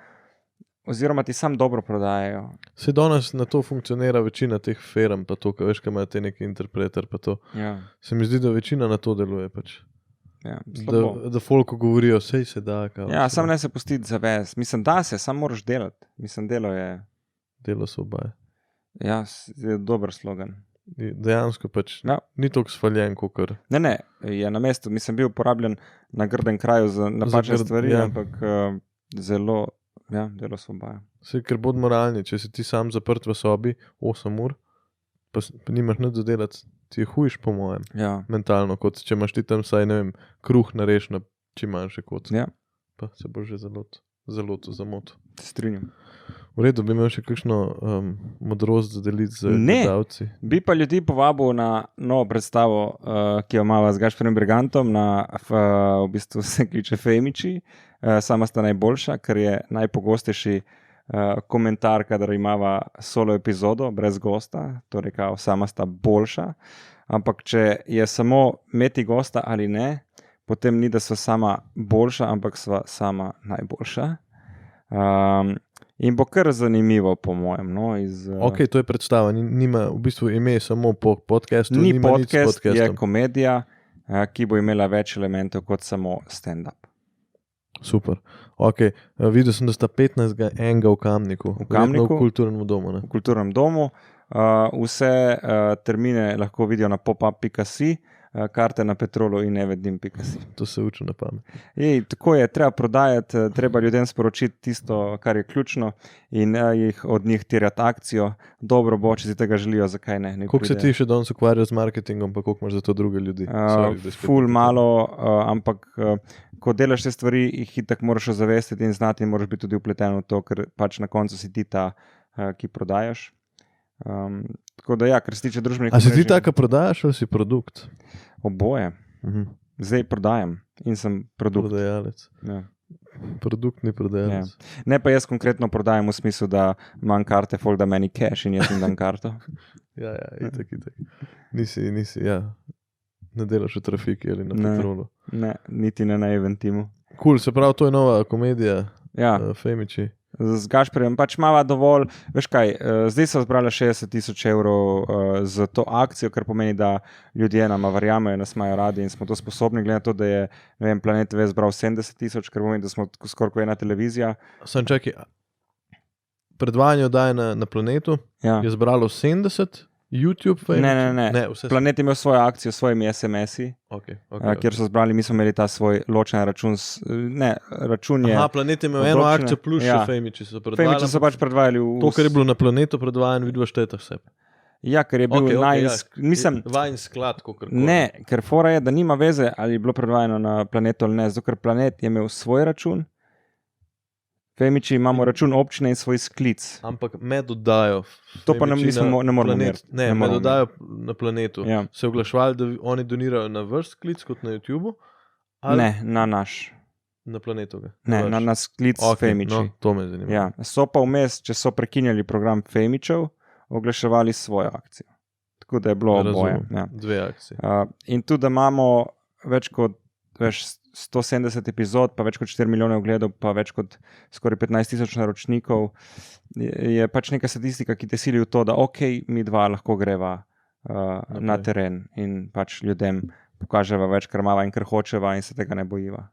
oziroma ti sam dobro prodajajo. Se danes na to funkcionira večina teh firm, pa to, veš, kaj imajo te neki interpreter, pa to. Ja, Se mi zdi, da večina na to deluje pač. ja, slabo. Da folko govorijo, sej se da. Kao, Ja, se sam da. ne se pustiti zavest. Mislim, da se, sam moraš delati. Mislim, delo je, Delo so obaje. ja, je dober slogan. Dejansko pač Ja. ni toliko svaljen, kot Ne, je na mestu, mislim, bil uporabljen na grdem kraju za napačne stvari, ja. ampak zelo, ja, delo so obaja. Vse, ker bod moralni, če si ti sam zaprt v sobi 8 ur, pa nimaš nič za delati, ti je hujš po mojem, Ja, mentalno, kot če imaš ti tam vsaj, ne vem, kruh nareš na čim manjše kot. ja, Pa se bo že zelo to zamotil. se strinjam. V redu, bi imel še kakšno modrost za deliti z Ne. gledalci. Bi pa ljudi povabil na novo predstavo, ki jo imamo z Gašperjem Brigantom, v bistvu se kliče Femiči. Sama sta najboljša, ker je najpogostejši komentar, kadar imava solo epizodo brez gosta, torej kao sama sta boljša. Ampak če je samo imeti gosta ali ne, potem ni, da sva sama boljša, ampak sva sama najboljša. In bo kar zanimivo, po mojem. No, Ok, to je predstava, nima v bistvu ime samo po podcastu, Ni nima nič s podcast, je podcastom. komedija, ki bo imela več elementov kot samo stand-up. Super. Ok, videl sem, da sta 15. enega v Kamniku. V Kamniku? Verjetno v kulturnem domu, ne? V kulturnem domu. Vse termine lahko vidijo na popup.si, karte na Petrolu in nevedim.si. To se uči na pamet. Tako je, treba prodajati, treba ljudem sporočiti tisto, kar je ključno in jih od njih terjati akcijo. Dobro bo, če si tega želijo, zakaj ne. Koliko se ti še danes ukvarjaš z marketingom, pa koliko imaš za to druge ljudi? Sorry, da spet Ful nekaj malo, ampak ko delaš te stvari, jih itak moraš ozavestiti in znati in moraš biti tudi vpleten v to, ker pač na koncu si ti ta, ki prodajaš. Tako da ja, kar se tiče družbenih A si ti omrežij, taka prodajaš ali si produkt? Oboje. Zdaj prodajam in sem produkt. Prodajalec. Ja. Produkt ni prodajalec. Ne pa jaz konkretno prodajam v smislu, da imam karte, folda meni cash in jaz jim dam karto. Ja, itak. Nisi, ja. Ne delaš v trafiki ali na Ne. Petrolu. Ne, niti ne na Eventimu. Cool, se pravi, to je nova komedija, Ja. Femiči. Z Gašperjem pač mava dovolj, veš kaj, zdaj so zbrali 60 000 evrov za to akcijo, kar pomeni, da ljudje nama verjamejo, nas imajo radi in smo to sposobni, glede na to, da je, ne vem, Planet TV zbral 70 000, kar pomeni, da smo skoraj kot ena televizija. Sam čakaj, predvajanje oddaje na Planetu Ja. je zbralo 70, YouTube Femiči? Ne, vse Planet je imel svojo akcijo s svojimi SMS-i, Okay. kjer so zbrali, mi smo imeli ta svoj ločen račun, račun je, Aha, Planet je imel eno obročene- akcijo plus ja. še Femiči so predvajali. Femiči so pač predvajali v... To, kar je bilo na Planetu predvajan, vidva šteta vse. Ja, ker je bil mislim, Vajen sklad, kakor ne, ker fora je, da nima veze, ali je bilo predvajano na Planetu ali ne, zato ker Planet je imel svoj račun, Femiči imamo račun občine in svoj sklic. Ampak med oddajo. To pa ne moramo meriti. Ne, Ne med moramo oddajo na Planetu. Ja. Se oglašvali, da oni donirajo na vrst sklic kot na YouTubu? Ali Ne, na naš. na Planetu. Ne, na sklic Femiči. No, to me zanima. Ja, so pa vmes, če so prekinjali program Femičev, oglaševali svojo akcijo. Tako da je bilo oboje. Razumem. Ja. Dve akcije. In tudi, da imamo več kot 170 epizod, pa več kot 4 milijone ogledov, pa več kot skoraj 15 000 naročnikov, je pač neka statistika, ki te sili v to, da ok, mi dva lahko greva na teren in pač ljudem pokaževa več, kar imava in kar hočeva in se tega ne bojiva.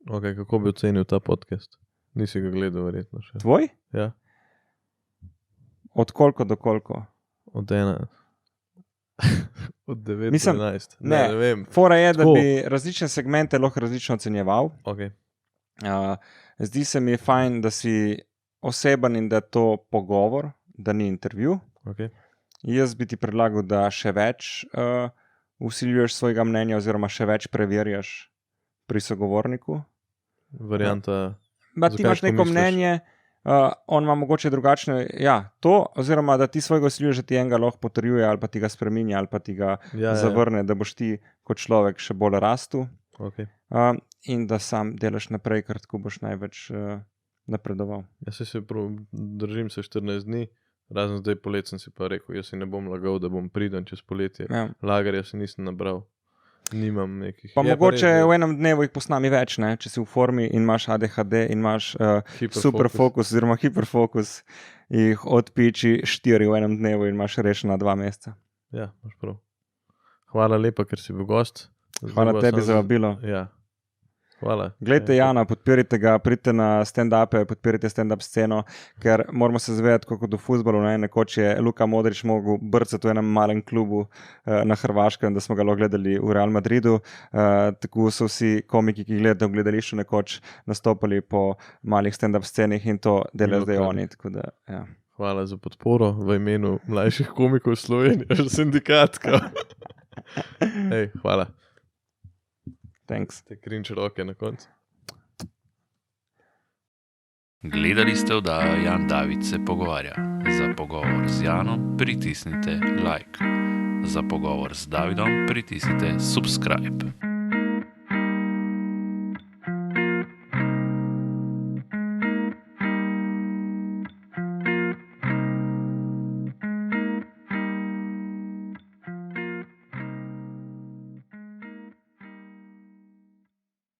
Okay, kako bi ocenil ta podcast? Nisi ga gledal, verjetno še. Tvoj? Ja, Od koliko do koliko? od ena. Od 9 Mislim, do 11. ne. Ne vem. Fora je, da Tako. bi različne segmente lahko različno ocenjeval. Okay. Zdi se mi je fajn, da si oseben in da je to pogovor, da ni intervju. Okay. Jaz bi ti predlagal, da še več vsiljuješ svojega mnenja oziroma še več preverjaš pri sogovorniku. Varianta. Ti Zakaj imaš neko pomisliš? mnenje, on ima mogoče drugačno, ja, to, oziroma da ti svojega vsiljuješ, da ti enega lahko potrjuje ali pa ti ga spreminja ali pa ti ga zavrne, da boš ti kot človek še bolj rastu. Okay. In da sam delaš naprej, ker tako boš največ napredoval. Jaz se držim se 14 dni, Razen zdaj polet sem si pa rekel, jaz si ne bom lagal, da bom priden čez poletje. Ja. Lagarja si nisem nabral. Nimam nekih. Pa Je mogoče res, v enem dnevu jih posnami več, ne? Če si v formi in imaš ADHD in imaš Hiperfokus. superfokus oziroma hiperfokus, jih odpiči 4 v enem dnevu in imaš rešena 2 meseca. Ja, imaš prav. Hvala lepa, ker si bil gost. Hvala tebi za vabilo. Ja. Hvala. Glejte Jana, podpirite ga, pridite na stand-upe, podpirite stand-up sceno, ker moramo se zavedati, kako do fuzbalu, nekoč je Luka Modrić mogel brcati v enem malem klubu na Hrvaškem, da smo ga lahko gledali v Real Madridu. Tako so vsi komiki, ki gledajo v gledališču nekoč nastopali po malih stand-up scenih in to delajo zdaj oni. Tako da, ja. Hvala za podporo v imenu mlajših komikov Slovenije, že sindikatka. Hej, hvala. Thanks. Te cringe roke na koncu. Gledali ste oddajo Jan David se pogovarja. Za pogovor z Janom pritisnite like. Za pogovor z Davidom pritisnite subscribe.